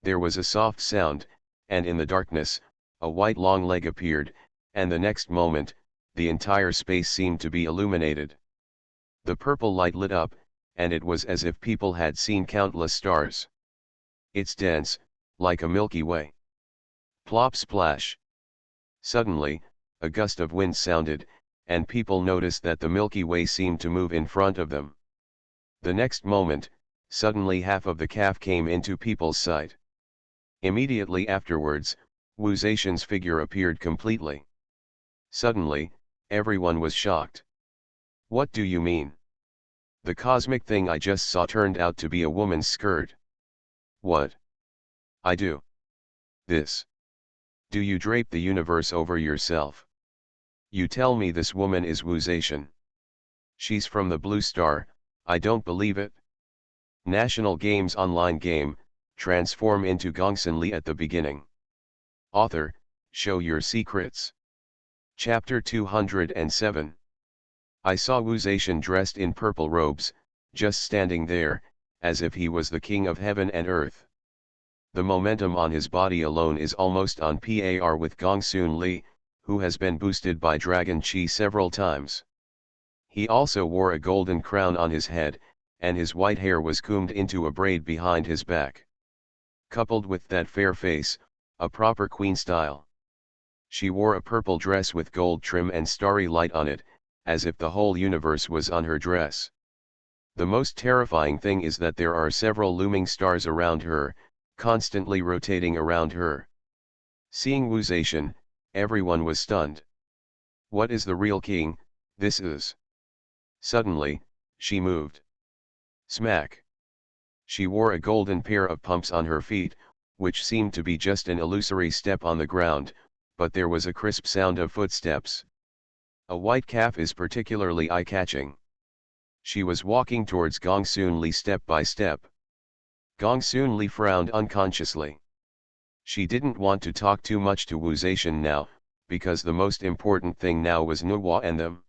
There was a soft sound, and in the darkness, a white long leg appeared, and the next moment, the entire space seemed to be illuminated. The purple light lit up, and it was as if people had seen countless stars. It's dense, like a Milky Way. Plop splash. Suddenly, a gust of wind sounded, and people noticed that the Milky Way seemed to move in front of them. The next moment, suddenly half of the calf came into people's sight. Immediately afterwards, Wu Zetian's figure appeared completely. Suddenly, everyone was shocked. What do you mean? The cosmic thing I just saw turned out to be a woman's skirt. What? I do. This. Do you drape the universe over yourself? You tell me this woman is Wu Zetian. She's from the Blue Star, I don't believe it. National Games online game, transform into Gongsunli at the beginning. Author, show your secrets. Chapter 207. I saw Wu Zetian dressed in purple robes, just standing there, as if he was the king of heaven and earth. The momentum on his body alone is almost on par with Gongsunli, who has been boosted by Dragon Chi several times. He also wore a golden crown on his head, and his white hair was combed into a braid behind his back. Coupled with that fair face, a proper queen style. She wore a purple dress with gold trim and starry light on it, as if the whole universe was on her dress. The most terrifying thing is that there are several looming stars around her, constantly rotating around her. Seeing Wu Zetian, everyone was stunned. What is the real king, this is? Suddenly, she moved. Smack. She wore a golden pair of pumps on her feet, which seemed to be just an illusory step on the ground, but there was a crisp sound of footsteps. A white calf is particularly eye-catching. She was walking towards Gongsunli step by step. Gongsunli frowned unconsciously. She didn't want to talk too much to Wu Zetian now, because the most important thing now was Nuwa and them.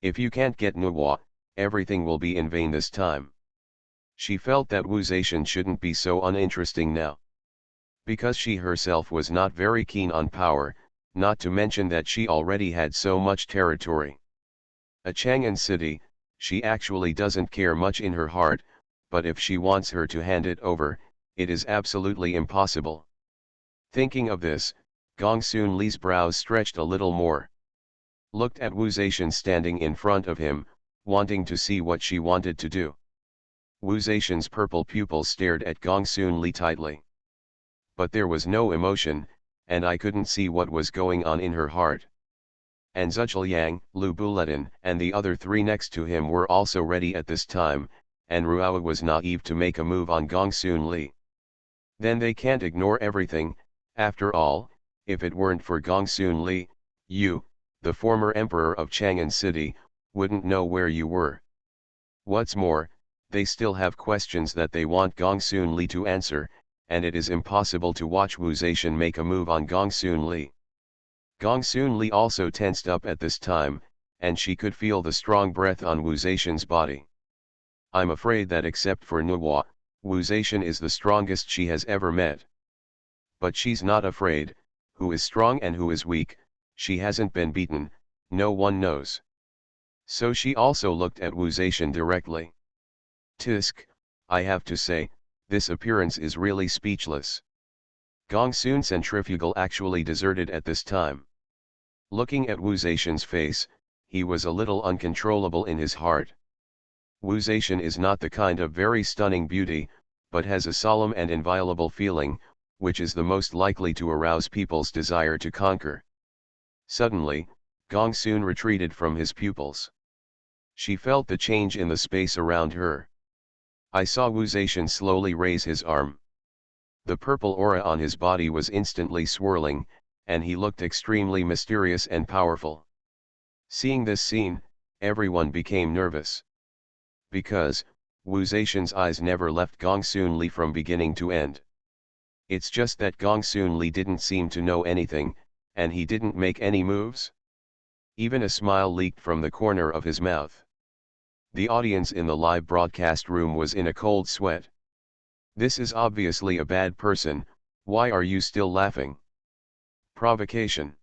If you can't get Nuwa, everything will be in vain this time. She felt that Wu Zetian shouldn't be so uninteresting now. Because she herself was not very keen on power, not to mention that she already had so much territory. A Chang'an city, she actually doesn't care much in her heart, but if she wants her to hand it over, it is absolutely impossible. Thinking of this, Gongsunli's brows stretched a little more. Looked at Wu Zetian standing in front of him, wanting to see what she wanted to do. Wu Zetian's purple pupils stared at Gongsunli tightly. But there was no emotion, and I couldn't see what was going on in her heart. And Zhujiang, Lu Buletin and the other three next to him were also ready at this time, and Ruao was naive to make a move on Gongsunli. Then they can't ignore everything, after all, if it weren't for Gongsunli, you, the former emperor of Chang'an City, wouldn't know where you were. What's more, they still have questions that they want Gongsunli to answer, and it is impossible to watch Wu Zetian make a move on Gongsunli. Gongsunli also tensed up at this time, and she could feel the strong breath on Wu Zetian's body. I'm afraid that except for Nuwa, Wu Zetian is the strongest she has ever met. But she's not afraid, who is strong and who is weak, she hasn't been beaten, no one knows. So she also looked at Wu Zetian directly. Tisk, I have to say, this appearance is really speechless. Gongsun centrifugal actually deserted at this time. Looking at Wu Zetian's face, he was a little uncontrollable in his heart. Wu Zetian is not the kind of very stunning beauty, but has a solemn and inviolable feeling, which is the most likely to arouse people's desire to conquer. Suddenly, Gongsun retreated from his pupils. She felt the change in the space around her. I saw Wu Zetian slowly raise his arm. The purple aura on his body was instantly swirling, and he looked extremely mysterious and powerful. Seeing this scene, everyone became nervous. Because, Wu Zetian's eyes never left Gongsunli from beginning to end. It's just that Gongsunli didn't seem to know anything, and he didn't make any moves. Even a smile leaked from the corner of his mouth. The audience in the live broadcast room was in a cold sweat. This is obviously a bad person, why are you still laughing? Provocation.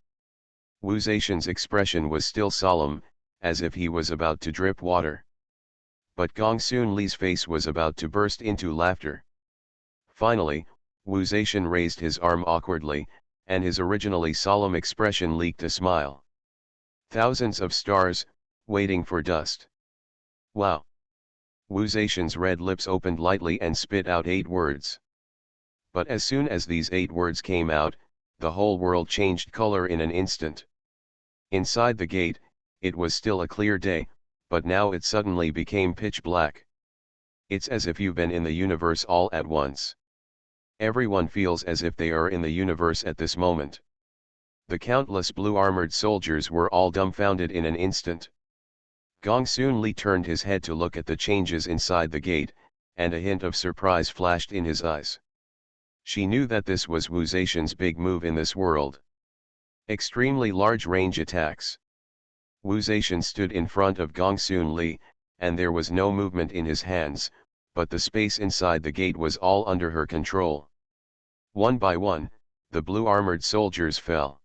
Wu Zetian's expression was still solemn, as if he was about to drip water. But Gongsunli's face was about to burst into laughter. Finally, Wu Zetian raised his arm awkwardly, and his originally solemn expression leaked a smile. Thousands of stars, waiting for dust. Wow! Wu Zetian's red lips opened lightly and spit out 8 words. But as soon as these 8 words came out, the whole world changed color in an instant. Inside the gate, it was still a clear day, but now it suddenly became pitch black. It's as if you've been in the universe all at once. Everyone feels as if they are in the universe at this moment. The countless blue-armored soldiers were all dumbfounded in an instant. Gongsunli turned his head to look at the changes inside the gate, and a hint of surprise flashed in his eyes. She knew that this was Wu Zetian's big move in this world. Extremely large range attacks. Wu Zetian stood in front of Gongsunli, and there was no movement in his hands, but the space inside the gate was all under her control. One by one, the blue-armored soldiers fell.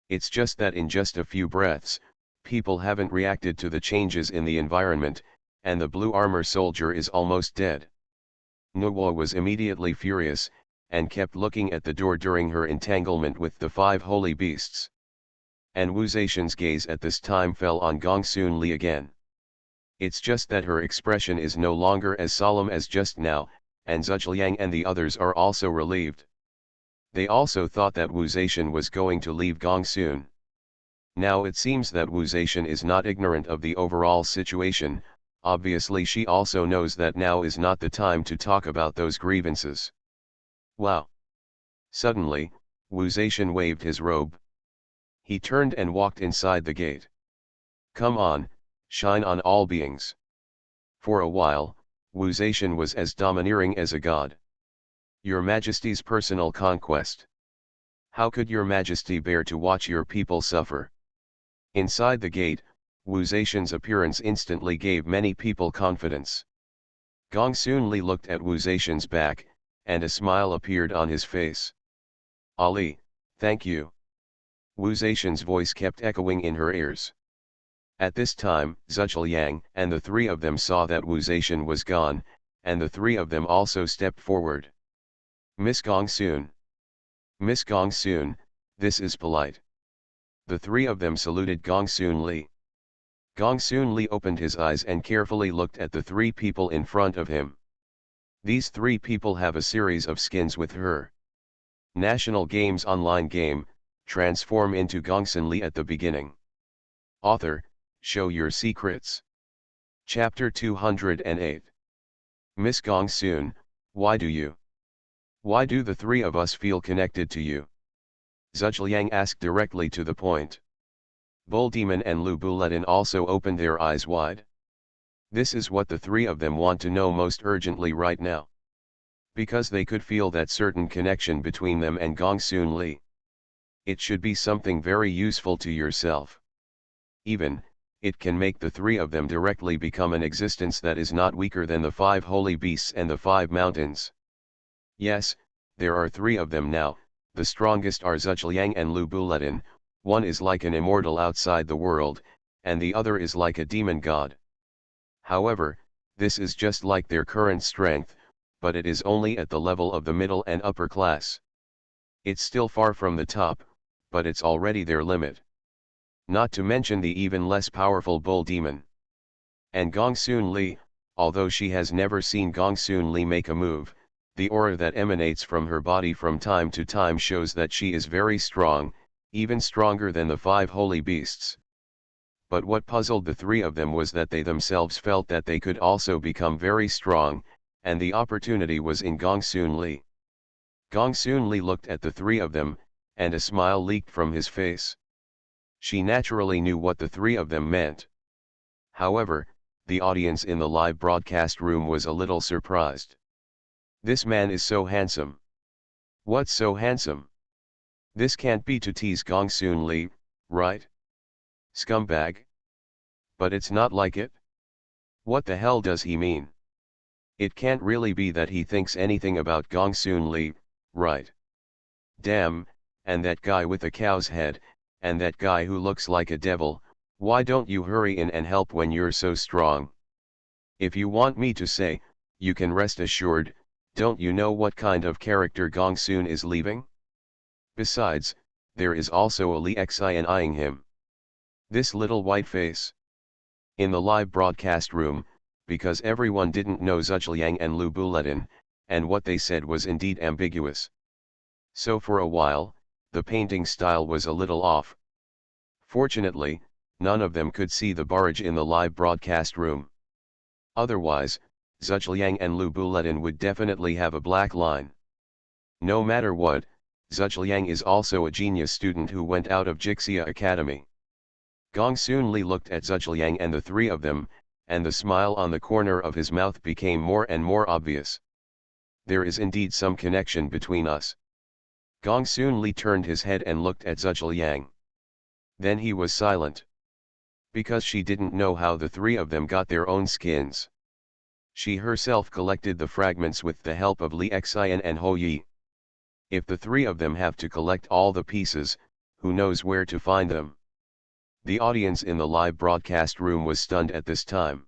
It's just that in just a few breaths, people haven't reacted to the changes in the environment, and the blue armor soldier is almost dead. Nuo was immediately furious, and kept looking at the door during her entanglement with the 5 holy beasts. And Wu Zetian's gaze at this time fell on Gongsunli again. It's just that her expression is no longer as solemn as just now, and Zhuliang and the others are also relieved. They also thought that Wu Zetian was going to leave Gongsun. Now it seems that Wu Zetian is not ignorant of the overall situation. Obviously she also knows that now is not the time to talk about those grievances. Wow! Suddenly, Wu Zetian waved his robe. He turned and walked inside the gate. Come on, shine on all beings. For a while, Wu Zetian was as domineering as a god. Your Majesty's personal conquest. How could your Majesty bear to watch your people suffer? Inside the gate, Wu Zetian's appearance instantly gave many people confidence. Gongsunli looked at Wu Zetian's back, and a smile appeared on his face. Ali, thank you. Wu Zetian's voice kept echoing in her ears. At this time, Zhuliang and the 3 of them saw that Wu Zetian was gone, and the 3 of them also stepped forward. Miss Gongsun. Miss Gongsun, this is polite. The 3 of them saluted Gongsunli. Gongsunli opened his eyes and carefully looked at the 3 people in front of him. These 3 people have a series of skins with her. National Games online game, transform into Gongsunli at the beginning. Author, show your secrets. Chapter 208. Miss Gongsun, why do the 3 of us feel connected to you? Zhuliang asked directly to the point. Bull Demon and Lu Buletin also opened their eyes wide. This is what the 3 of them want to know most urgently right now. Because they could feel that certain connection between them and Gongsunli. It should be something very useful to yourself. Even, it can make the 3 of them directly become an existence that is not weaker than the 5 holy beasts and the 5 mountains. Yes, there are 3 of them now. The strongest are Zhuliang and Lu Buletin. One is like an immortal outside the world, and the other is like a demon god. However, this is just like their current strength, but it is only at the level of the middle and upper class. It's still far from the top, but it's already their limit. Not to mention the even less powerful bull demon. And Gongsunli, although she has never seen Gongsunli make a move, the aura that emanates from her body from time to time shows that she is very strong, even stronger than the 5 holy beasts. But what puzzled the 3 of them was that they themselves felt that they could also become very strong, and the opportunity was in Gongsunli. Gongsunli looked at the 3 of them, and a smile leaked from his face. She naturally knew what the 3 of them meant. However, the audience in the live broadcast room was a little surprised. This man is so handsome. What's so handsome? This can't be to tease Gongsunli, right? Scumbag? But it's not like it. What the hell does he mean? It can't really be that he thinks anything about Gongsunli, right? Damn, and that guy with the cow's head, and that guy who looks like a devil, why don't you hurry in and help when you're so strong? If you want me to say, you can rest assured. Don't you know what kind of character Gongsun is leaving? Besides, there is also Ali Xin eyeing him. This little white face. In the live broadcast room, because everyone didn't know Zhuliang and Lu Buletin, and what they said was indeed ambiguous. So for a while, the painting style was a little off. Fortunately, none of them could see the barrage in the live broadcast room. Otherwise, Zhuliang and Lu Buletin would definitely have a black line. No matter what, Zhuliang is also a genius student who went out of Jixia Academy. Gongsunli looked at Zhuliang and the three of them, and the smile on the corner of his mouth became more and more obvious. There is indeed some connection between us. Gongsunli turned his head and looked at Zhuliang. Then he was silent. Because she didn't know how the three of them got their own skins. She herself collected the fragments with the help of Li Xian and Ho Yi. If the three of them have to collect all the pieces, who knows where to find them? The audience in the live broadcast room was stunned at this time.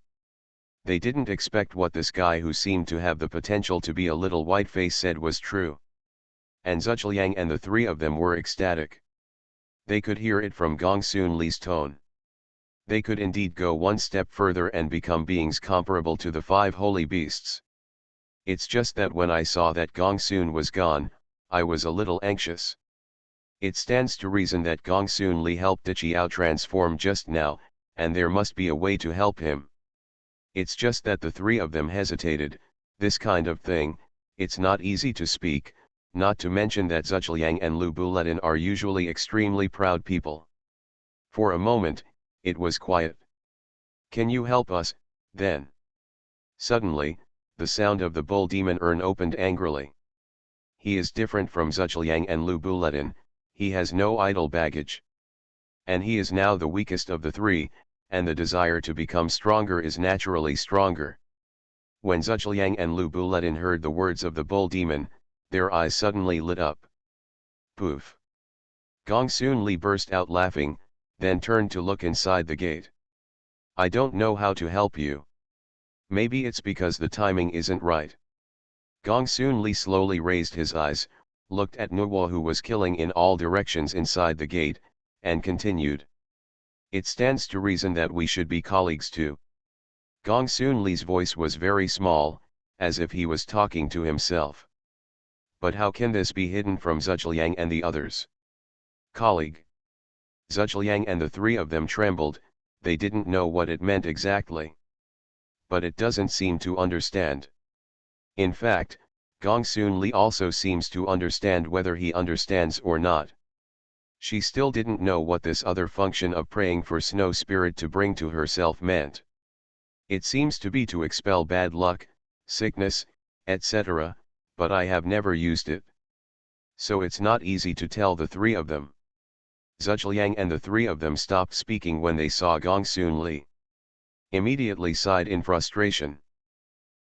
They didn't expect what this guy who seemed to have the potential to be a little whiteface said was true. And Zhuliang and the three of them were ecstatic. They could hear it from Gongsunli's tone. They could indeed go one step further and become beings comparable to the five holy beasts. It's just that when I saw that Gongsun was gone, I was a little anxious. It stands to reason that Gongsunli helped Diqiao transform just now, and there must be a way to help him. It's just that the three of them hesitated. This kind of thing, it's not easy to speak, not to mention that Zhuliang and Lu Buletin are usually extremely proud people. For a moment, it was quiet. Can you help us, then? Suddenly, the sound of the bull demon urn opened angrily. He is different from Zhuliang and Lu Buletin, he has no idle baggage. And he is now the weakest of the three, and the desire to become stronger is naturally stronger. When Zhuliang and Lu Buletin heard the words of the bull demon, their eyes suddenly lit up. Poof! Gongsunli burst out laughing, then turned to look inside the gate. I don't know how to help you. Maybe it's because the timing isn't right. Gongsunli slowly raised his eyes, looked at Nuwa who was killing in all directions inside the gate, and continued. It stands to reason that we should be colleagues too. Gongsunli's voice was very small, as if he was talking to himself. But how can this be hidden from Zhuliang and the others? Colleague. Zhuliang and the three of them trembled, they didn't know what it meant exactly. But it doesn't seem to understand. In fact, Gongsunli also seems to understand whether he understands or not. She still didn't know what this other function of praying for snow spirit to bring to herself meant. It seems to be to expel bad luck, sickness, etc., but I have never used it. So it's not easy to tell the three of them. Zhuliang and the three of them stopped speaking when they saw Gongsunli. Immediately sighed in frustration.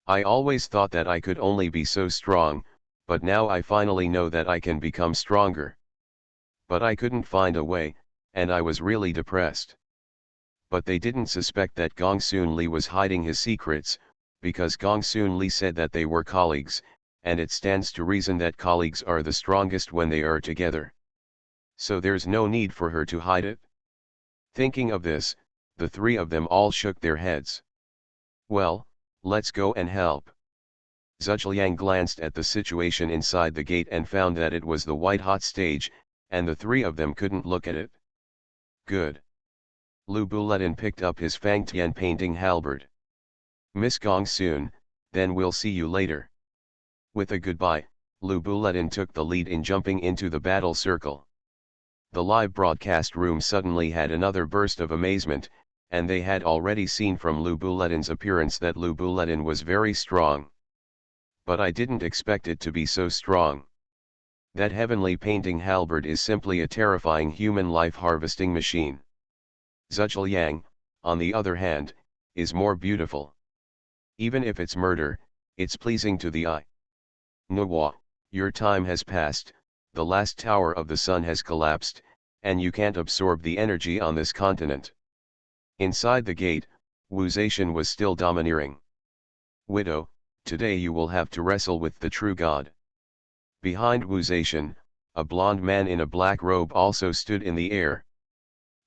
I always thought that I could only be so strong, but now I finally know that I can become stronger. But I couldn't find a way, and I was really depressed. But they didn't suspect that Gongsunli was hiding his secrets, because Gongsunli said that they were colleagues, and it stands to reason that colleagues are the strongest when they are together. So there's no need for her to hide it. Thinking of this, the three of them all shook their heads. Well, let's go and help. Zhuliang glanced at the situation inside the gate and found that it was the white-hot stage, and the three of them couldn't look at it. Good. Lu Buletin picked up his Fangtian painting halberd. Miss Gongsun, then we'll see you later. With a goodbye, Lu Buletin took the lead in jumping into the battle circle. The live broadcast room suddenly had another burst of amazement, and they had already seen from Lu Buletin's appearance that Lu Buletin was very strong. But I didn't expect it to be so strong. That heavenly painting halberd is simply a terrifying human life harvesting machine. Zhuliang, on the other hand, is more beautiful. Even if it's murder, it's pleasing to the eye. Nuwa, your time has passed, the last tower of the sun has collapsed, and you can't absorb the energy on this continent. Inside the gate, Wu Zetian was still domineering. Widow, today you will have to wrestle with the true God. Behind Wu Zetian, a blond man in a black robe also stood in the air.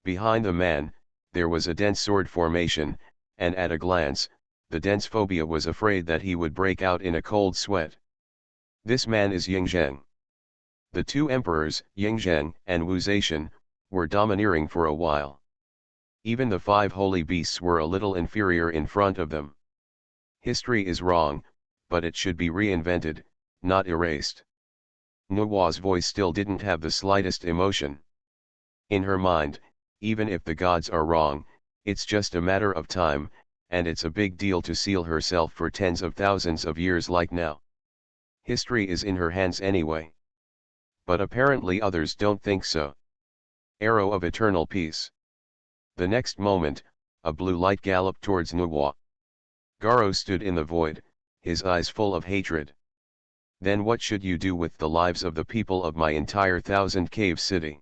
Behind the man, there was a dense sword formation, and at a glance, the dense phobia was afraid that he would break out in a cold sweat. This man is Yingzheng. The two emperors, Yingzheng and Wu Zetian, were domineering for a while. Even the five holy beasts were a little inferior in front of them. History is wrong, but it should be reinvented, not erased. Nuo's voice still didn't have the slightest emotion. In her mind, even if the gods are wrong, it's just a matter of time, and it's a big deal to seal herself for tens of thousands of years like now. History is in her hands anyway. But apparently others don't think so. Arrow of eternal peace. The next moment, a blue light galloped towards Nuo. Garo stood in the void, his eyes full of hatred. Then what should you do with the lives of the people of my entire 1,000 cave city?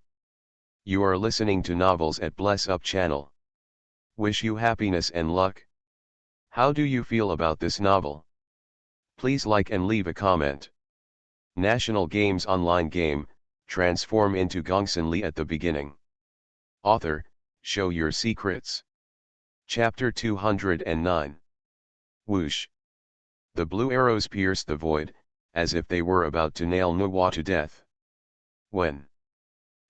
You are listening to novels at Bless Up channel. Wish you happiness and luck. How do you feel about this novel? Please like and leave a comment. National Games online game, transform into Gongsunli at the beginning. Author, show your secrets. Chapter 209. Whoosh. The blue arrows pierced the void, as if they were about to nail Nuo to death. When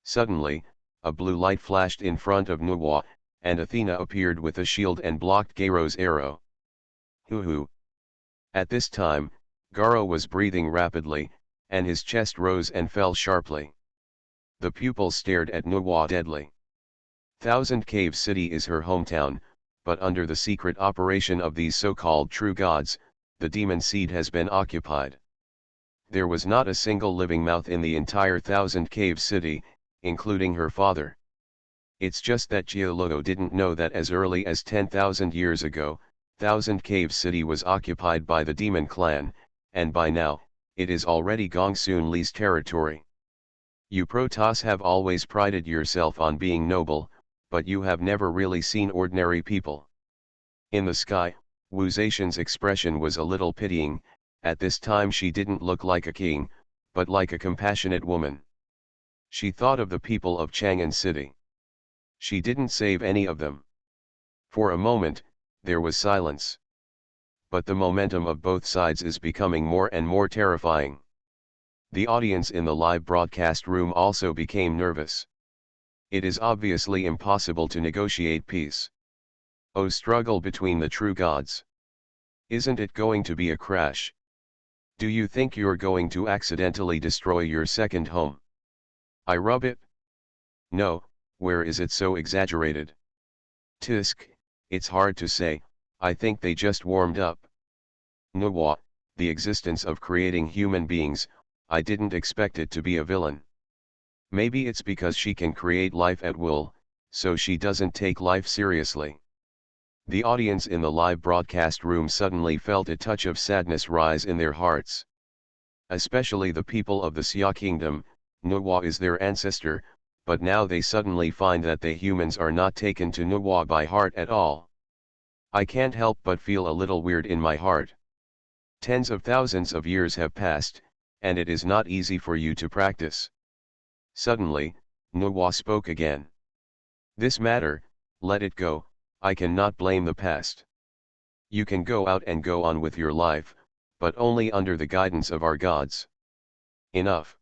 suddenly, a blue light flashed in front of Nuo, and Athena appeared with a shield and blocked Garo's arrow. Hoo-hoo. At this time, Garo was breathing rapidly, and his chest rose and fell sharply. The pupils stared at Nuo deadly. 1,000 Cave City is her hometown, but under the secret operation of these so-called true gods, the demon seed has been occupied. There was not a single living mouth in the entire 1,000 Cave City, including her father. It's just that Jiologo didn't know that as early as 10,000 years ago, 1,000 Cave City was occupied by the demon clan, and by now, it is already Gongsunli's territory. You Protoss have always prided yourself on being noble, but you have never really seen ordinary people. In the sky, Wu Zetian's expression was a little pitying. At this time she didn't look like a king, but like a compassionate woman. She thought of the people of Chang'an City. She didn't save any of them. For a moment, there was silence. But the momentum of both sides is becoming more and more terrifying. The audience in the live broadcast room also became nervous. It is obviously impossible to negotiate peace. Oh, struggle between the true gods. Isn't it going to be a crash? Do you think you're going to accidentally destroy your second home? I rub it? No, where is it so exaggerated? Tisk, it's hard to say, I think they just warmed up. Nuo, the existence of creating human beings, I didn't expect it to be a villain. Maybe it's because she can create life at will, so she doesn't take life seriously. The audience in the live broadcast room suddenly felt a touch of sadness rise in their hearts. Especially the people of the Xia kingdom. Nuo is their ancestor, but now they suddenly find that they humans are not taken to Nuo by heart at all. I can't help but feel a little weird in my heart. Tens of thousands of years have passed, and it is not easy for you to practice. Suddenly, Nuo spoke again. This matter, let it go, I cannot blame the past. You can go out and go on with your life, but only under the guidance of our gods. Enough.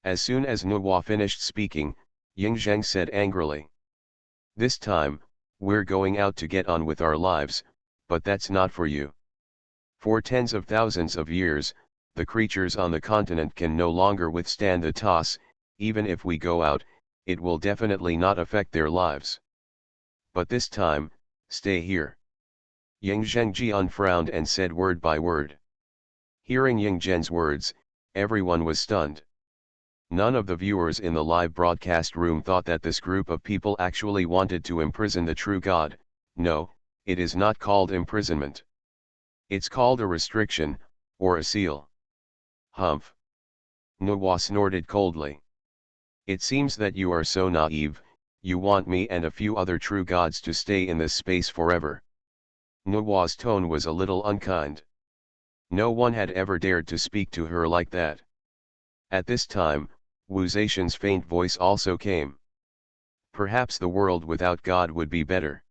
As soon as Nuo finished speaking, Yingzheng said angrily. This time, we're going out to get on with our lives, but that's not for you. For tens of thousands of years, the creatures on the continent can no longer withstand the toss. Even if we go out, it will definitely not affect their lives. But this time, stay here. Yingzheng Jian frowned and said word by word. Hearing Yingzheng's words, everyone was stunned. None of the viewers in the live broadcast room thought that this group of people actually wanted to imprison the true God. No, it is not called imprisonment. It's called a restriction, or a seal. Humph. Nuo snorted coldly. It seems that you are so naive, you want me and a few other true gods to stay in this space forever. Nuo's tone was a little unkind. No one had ever dared to speak to her like that. At this time, Wu Zetian's faint voice also came. Perhaps the world without God would be better.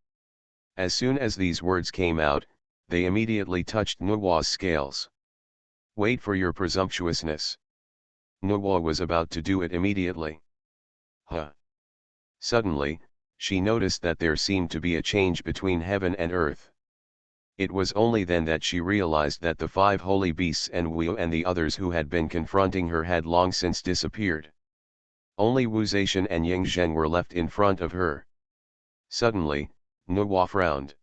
As soon as these words came out, They immediately touched Nuwa's scales. Wait for your presumptuousness. Nuwa was about to do it immediately. Huh. Suddenly, she noticed that there seemed to be a change between heaven and earth. It was only then that she realized that the 5 holy beasts and Wu and the others who had been confronting her had long since disappeared. Only Wu Zetian and Ying Zheng were left in front of her. Suddenly, Nuwa frowned.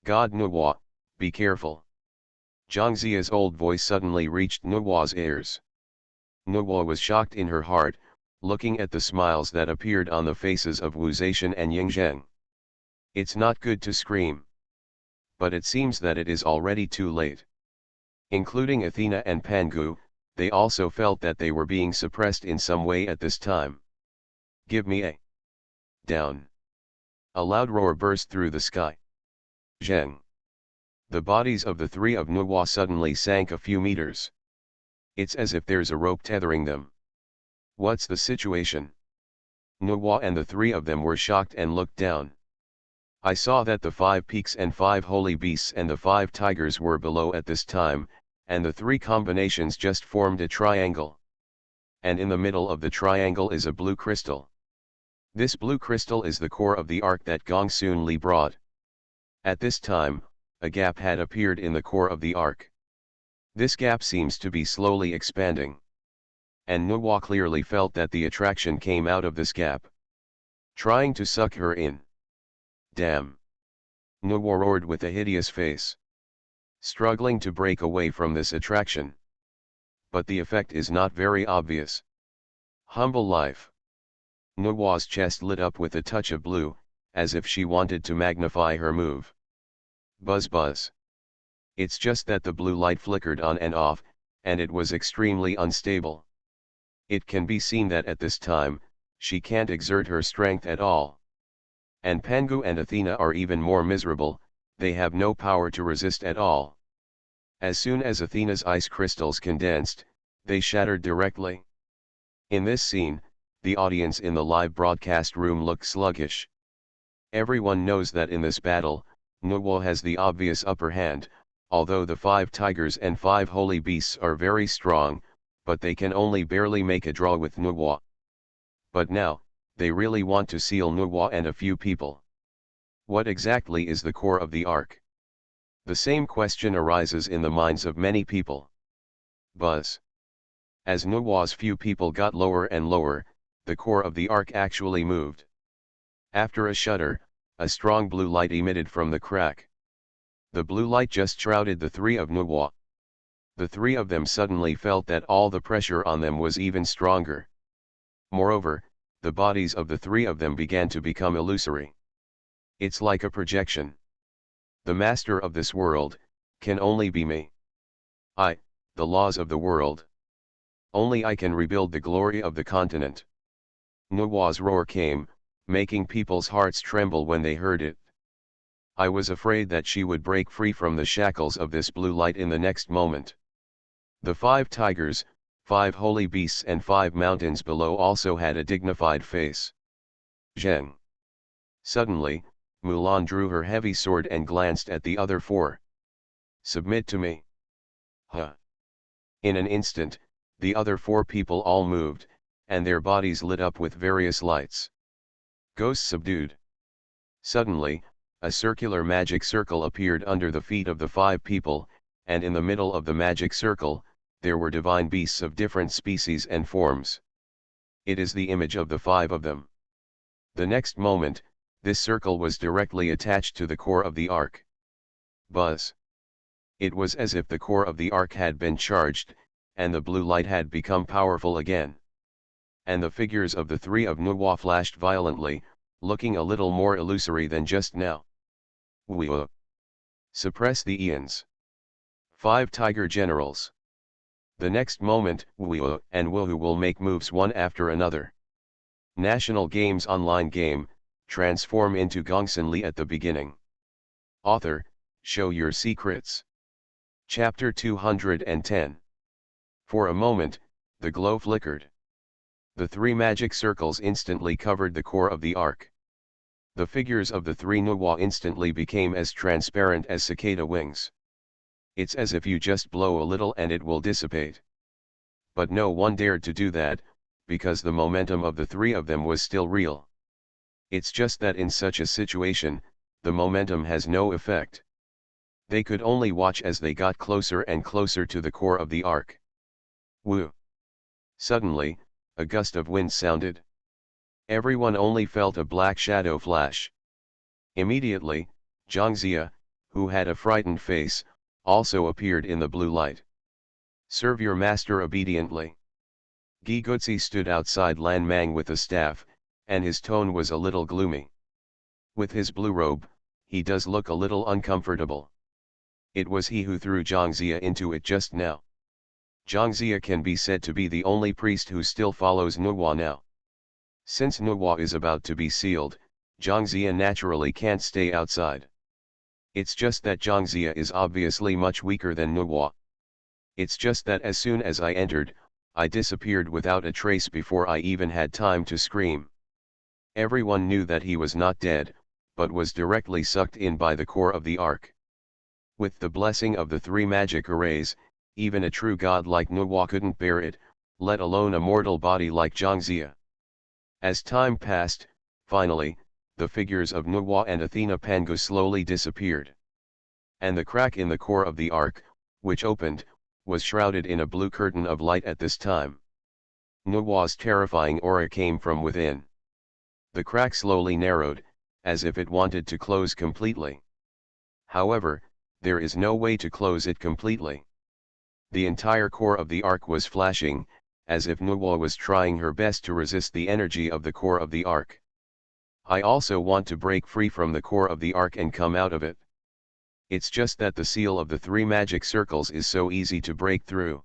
God Nuwa, be careful. Zhangzia's old voice suddenly reached Nuwa's ears. Nuwa was shocked in her heart, looking at the smiles that appeared on the faces of Wu Zetian and Ying Zheng. It's not good to scream. But it seems that it is already too late. Including Athena and Pangu, they also felt that they were being suppressed in some way at this time. Give me a down. A loud roar burst through the sky. Zheng. The bodies of the 3 of Nuwa suddenly sank a few meters. It's as if there's a rope tethering them. What's the situation? Nuwa and the 3 of them were shocked and looked down. I saw that the 5 peaks and 5 holy beasts and the 5 tigers were below at this time, and the 3 combinations just formed a triangle. And in the middle of the triangle is a blue crystal. This blue crystal is the core of the ark that Gongsunli brought. At this time, a gap had appeared in the core of the ark. This gap seems to be slowly expanding. And Nuwa clearly felt that the attraction came out of this gap, trying to suck her in. Damn! Nuwa roared with a hideous face, struggling to break away from this attraction. But the effect is not very obvious. Humble life. Nuwa's chest lit up with a touch of blue, as if she wanted to magnify her move. Buzz buzz. It's just that the blue light flickered on and off, and it was extremely unstable. It can be seen that at this time, she can't exert her strength at all. And Pangu and Athena are even more miserable, they have no power to resist at all. As soon as Athena's ice crystals condensed, they shattered directly. In this scene, the audience in the live broadcast room looked sluggish. Everyone knows that in this battle, Nuwa has the obvious upper hand, although the 5 tigers and 5 holy beasts are very strong, but they can only barely make a draw with Nuwa. But now, they really want to seal Nuwa and a few people. What exactly is the core of the ark? The same question arises in the minds of many people. Buzz. As Nuwa's few people got lower and lower, the core of the ark actually moved. After a shudder, a strong blue light emitted from the crack. The blue light just shrouded the 3 of Nuwa. The 3 of them suddenly felt that all the pressure on them was even stronger. Moreover, the bodies of the 3 of them began to become illusory. It's like a projection. The master of this world can only be me. The laws of the world. Only I can rebuild the glory of the continent. Nuwa's roar came, making people's hearts tremble when they heard it. I was afraid that she would break free from the shackles of this blue light in the next moment. The 5 tigers, 5 holy beasts and 5 mountains below also had a dignified face. Zheng. Suddenly, Mulan drew her heavy sword and glanced at the other 4. Submit to me. Huh. In an instant, the other 4 people all moved, and their bodies lit up with various lights. Ghosts subdued. Suddenly, a circular magic circle appeared under the feet of the 5 people, and in the middle of the magic circle, there were divine beasts of different species and forms. It is the image of the 5 of them. The next moment, this circle was directly attached to the core of the ark. Buzz. It was as if the core of the ark had been charged, and the blue light had become powerful again. And the figures of the 3 of Nuwa flashed violently, looking a little more illusory than just now. Wu. Suppress the Ians. 5 tiger generals. The next moment, Wu and Wuhu will make moves one after another. National Games online game, transform into Gongsunli at the beginning. Author, show your secrets. Chapter 210. For a moment, the glow flickered. The 3 magic circles instantly covered the core of the ark. The figures of the three Nuwa instantly became as transparent as cicada wings. It's as if you just blow a little and it will dissipate. But no one dared to do that, because the momentum of the three of them was still real. It's just that in such a situation, the momentum has no effect. They could only watch as they got closer and closer to the core of the ark. Woo! Suddenly, a gust of wind sounded. Everyone only felt a black shadow flash. Immediately, Zhangzia, who had a frightened face, also appeared in the blue light. Serve your master obediently. Gigutsi stood outside Lan Mang with a staff, and his tone was a little gloomy. With his blue robe, he does look a little uncomfortable. It was he who threw Zhangzia into it just now. Zhangzia can be said to be the only priest who still follows Nuwa now. Since Nuwa is about to be sealed, Zhangzia naturally can't stay outside. It's just that Zhangzia is obviously much weaker than Nuwa. It's just that as soon as I entered, I disappeared without a trace before I even had time to scream. Everyone knew that he was not dead, but was directly sucked in by the core of the ark. With the blessing of the three magic arrays, even a true god like Nuwa couldn't bear it, let alone a mortal body like Zhangzia. As time passed, finally, the figures of Nuwa and Athena Pangu slowly disappeared. And the crack in the core of the ark, which opened, was shrouded in a blue curtain of light at this time. Nuwa's terrifying aura came from within. The crack slowly narrowed, as if it wanted to close completely. However, there is no way to close it completely. The entire core of the ark was flashing, as if Nuwa was trying her best to resist the energy of the core of the ark. I also want to break free from the core of the ark and come out of it. It's just that the seal of the three magic circles is so easy to break through.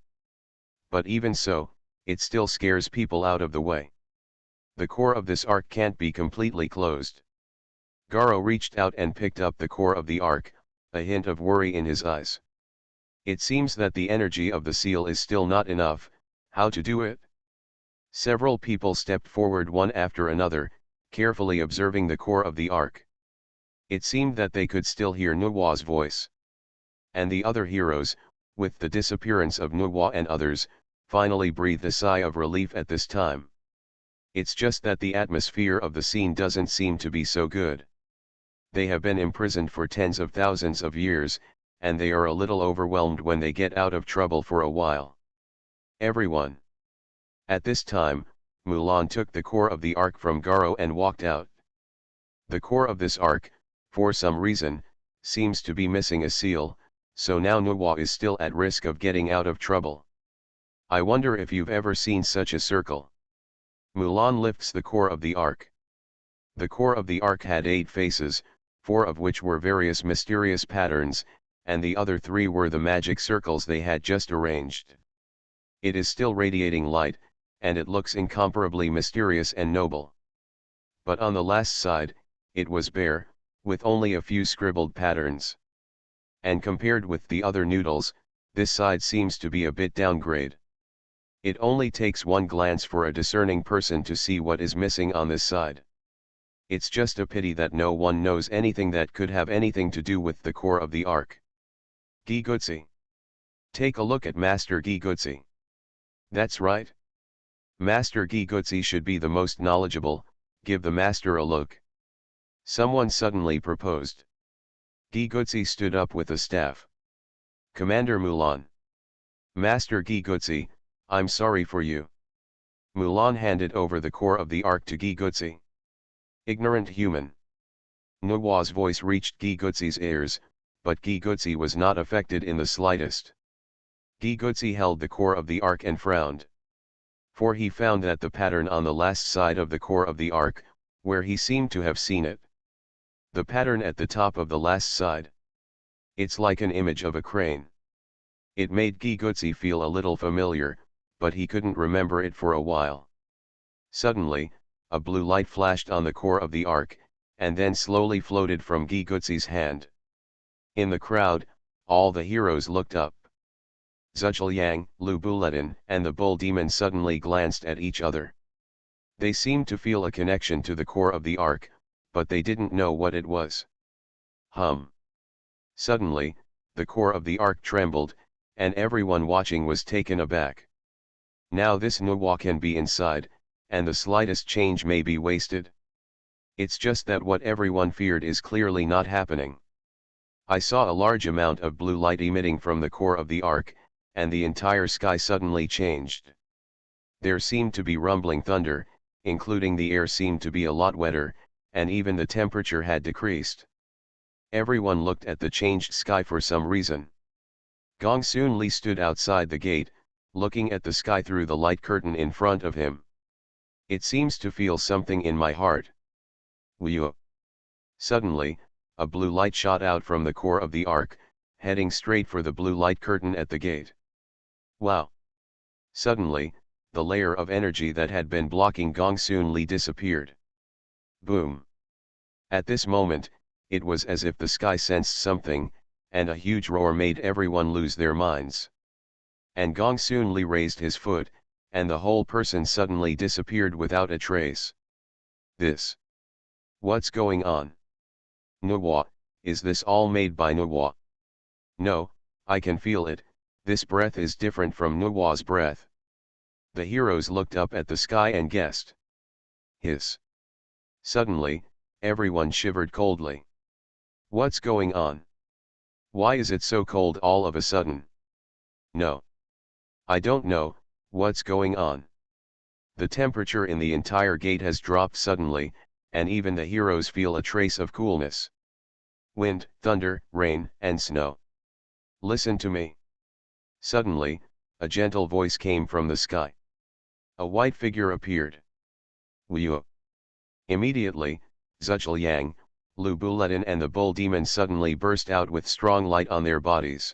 But even so, it still scares people out of the way. The core of this ark can't be completely closed. Garo reached out and picked up the core of the ark, a hint of worry in his eyes. It seems that the energy of the seal is still not enough. How to do it? Several people stepped forward one after another, carefully observing the core of the ark. It seemed that they could still hear Nuwa's voice. And the other heroes, with the disappearance of Nuwa and others, finally breathed a sigh of relief at this time. It's just that the atmosphere of the scene doesn't seem to be so good. They have been imprisoned for tens of thousands of years, and they are a little overwhelmed when they get out of trouble for a while. Everyone. At this time, Mulan took the core of the ark from Garo and walked out. The core of this ark, for some reason, seems to be missing a seal, so now Nuwa is still at risk of getting out of trouble. I wonder if you've ever seen such a circle. Mulan lifts the core of the ark. The core of the ark had 8 faces, 4 of which were various mysterious patterns, and the other 3 were the magic circles they had just arranged. It is still radiating light, and it looks incomparably mysterious and noble. But on the last side, it was bare, with only a few scribbled patterns. And compared with the other noodles, this side seems to be a bit downgrade. It only takes one glance for a discerning person to see what is missing on this side. It's just a pity that no one knows anything that could have anything to do with the core of the ark. Gigutsi. Take a look at Master Gigutsi. That's right. Master Gigutsi should be the most knowledgeable, give the master a look. Someone suddenly proposed. Gigutsi stood up with a staff. Commander Mulan. Master Gigutsi, I'm sorry for you. Mulan handed over the core of the ark to Gigutsi. Ignorant human. Nuwa's voice reached Gigutsi's ears, but Gigutsi was not affected in the slightest. Gigutsi held the core of the ark and frowned. For he found that the pattern on the last side of the core of the ark, where he seemed to have seen it. The pattern at the top of the last side. It's like an image of a crane. It made Gigutsi feel a little familiar, but he couldn't remember it for a while. Suddenly, a blue light flashed on the core of the ark, and then slowly floated from Gigutsi's hand. In the crowd, all the heroes looked up. Zhujiang, Lu Buletin, and the bull demon suddenly glanced at each other. They seemed to feel a connection to the core of the ark, but they didn't know what it was. Hum. Suddenly, the core of the ark trembled, and everyone watching was taken aback. Now this Nuwa can be inside, and the slightest change may be wasted. It's just that what everyone feared is clearly not happening. I saw a large amount of blue light emitting from the core of the ark, and the entire sky suddenly changed. There seemed to be rumbling thunder, including the air seemed to be a lot wetter, and even the temperature had decreased. Everyone looked at the changed sky for some reason. Gongsunli stood outside the gate, looking at the sky through the light curtain in front of him. It seems to feel something in my heart. Whew. Suddenly, a blue light shot out from the core of the ark, heading straight for the blue light curtain at the gate. Wow! Suddenly, the layer of energy that had been blocking Gongsunli disappeared. Boom! At this moment, it was as if the sky sensed something, and a huge roar made everyone lose their minds. And Gongsunli raised his foot, and the whole person suddenly disappeared without a trace. This. What's going on? Nuwa, is this all made by Nuwa? No, I can feel it, this breath is different from Nuwa's breath. The heroes looked up at the sky and guessed. Hiss. Suddenly, everyone shivered coldly. What's going on? Why is it so cold all of a sudden? No. I don't know, what's going on? The temperature in the entire gate has dropped suddenly, and even the heroes feel a trace of coolness. Wind, thunder, rain, and snow. Listen to me. Suddenly, a gentle voice came from the sky. A white figure appeared. Whew. Immediately, Zhujiang, Lu Buletin and the bull demon suddenly burst out with strong light on their bodies.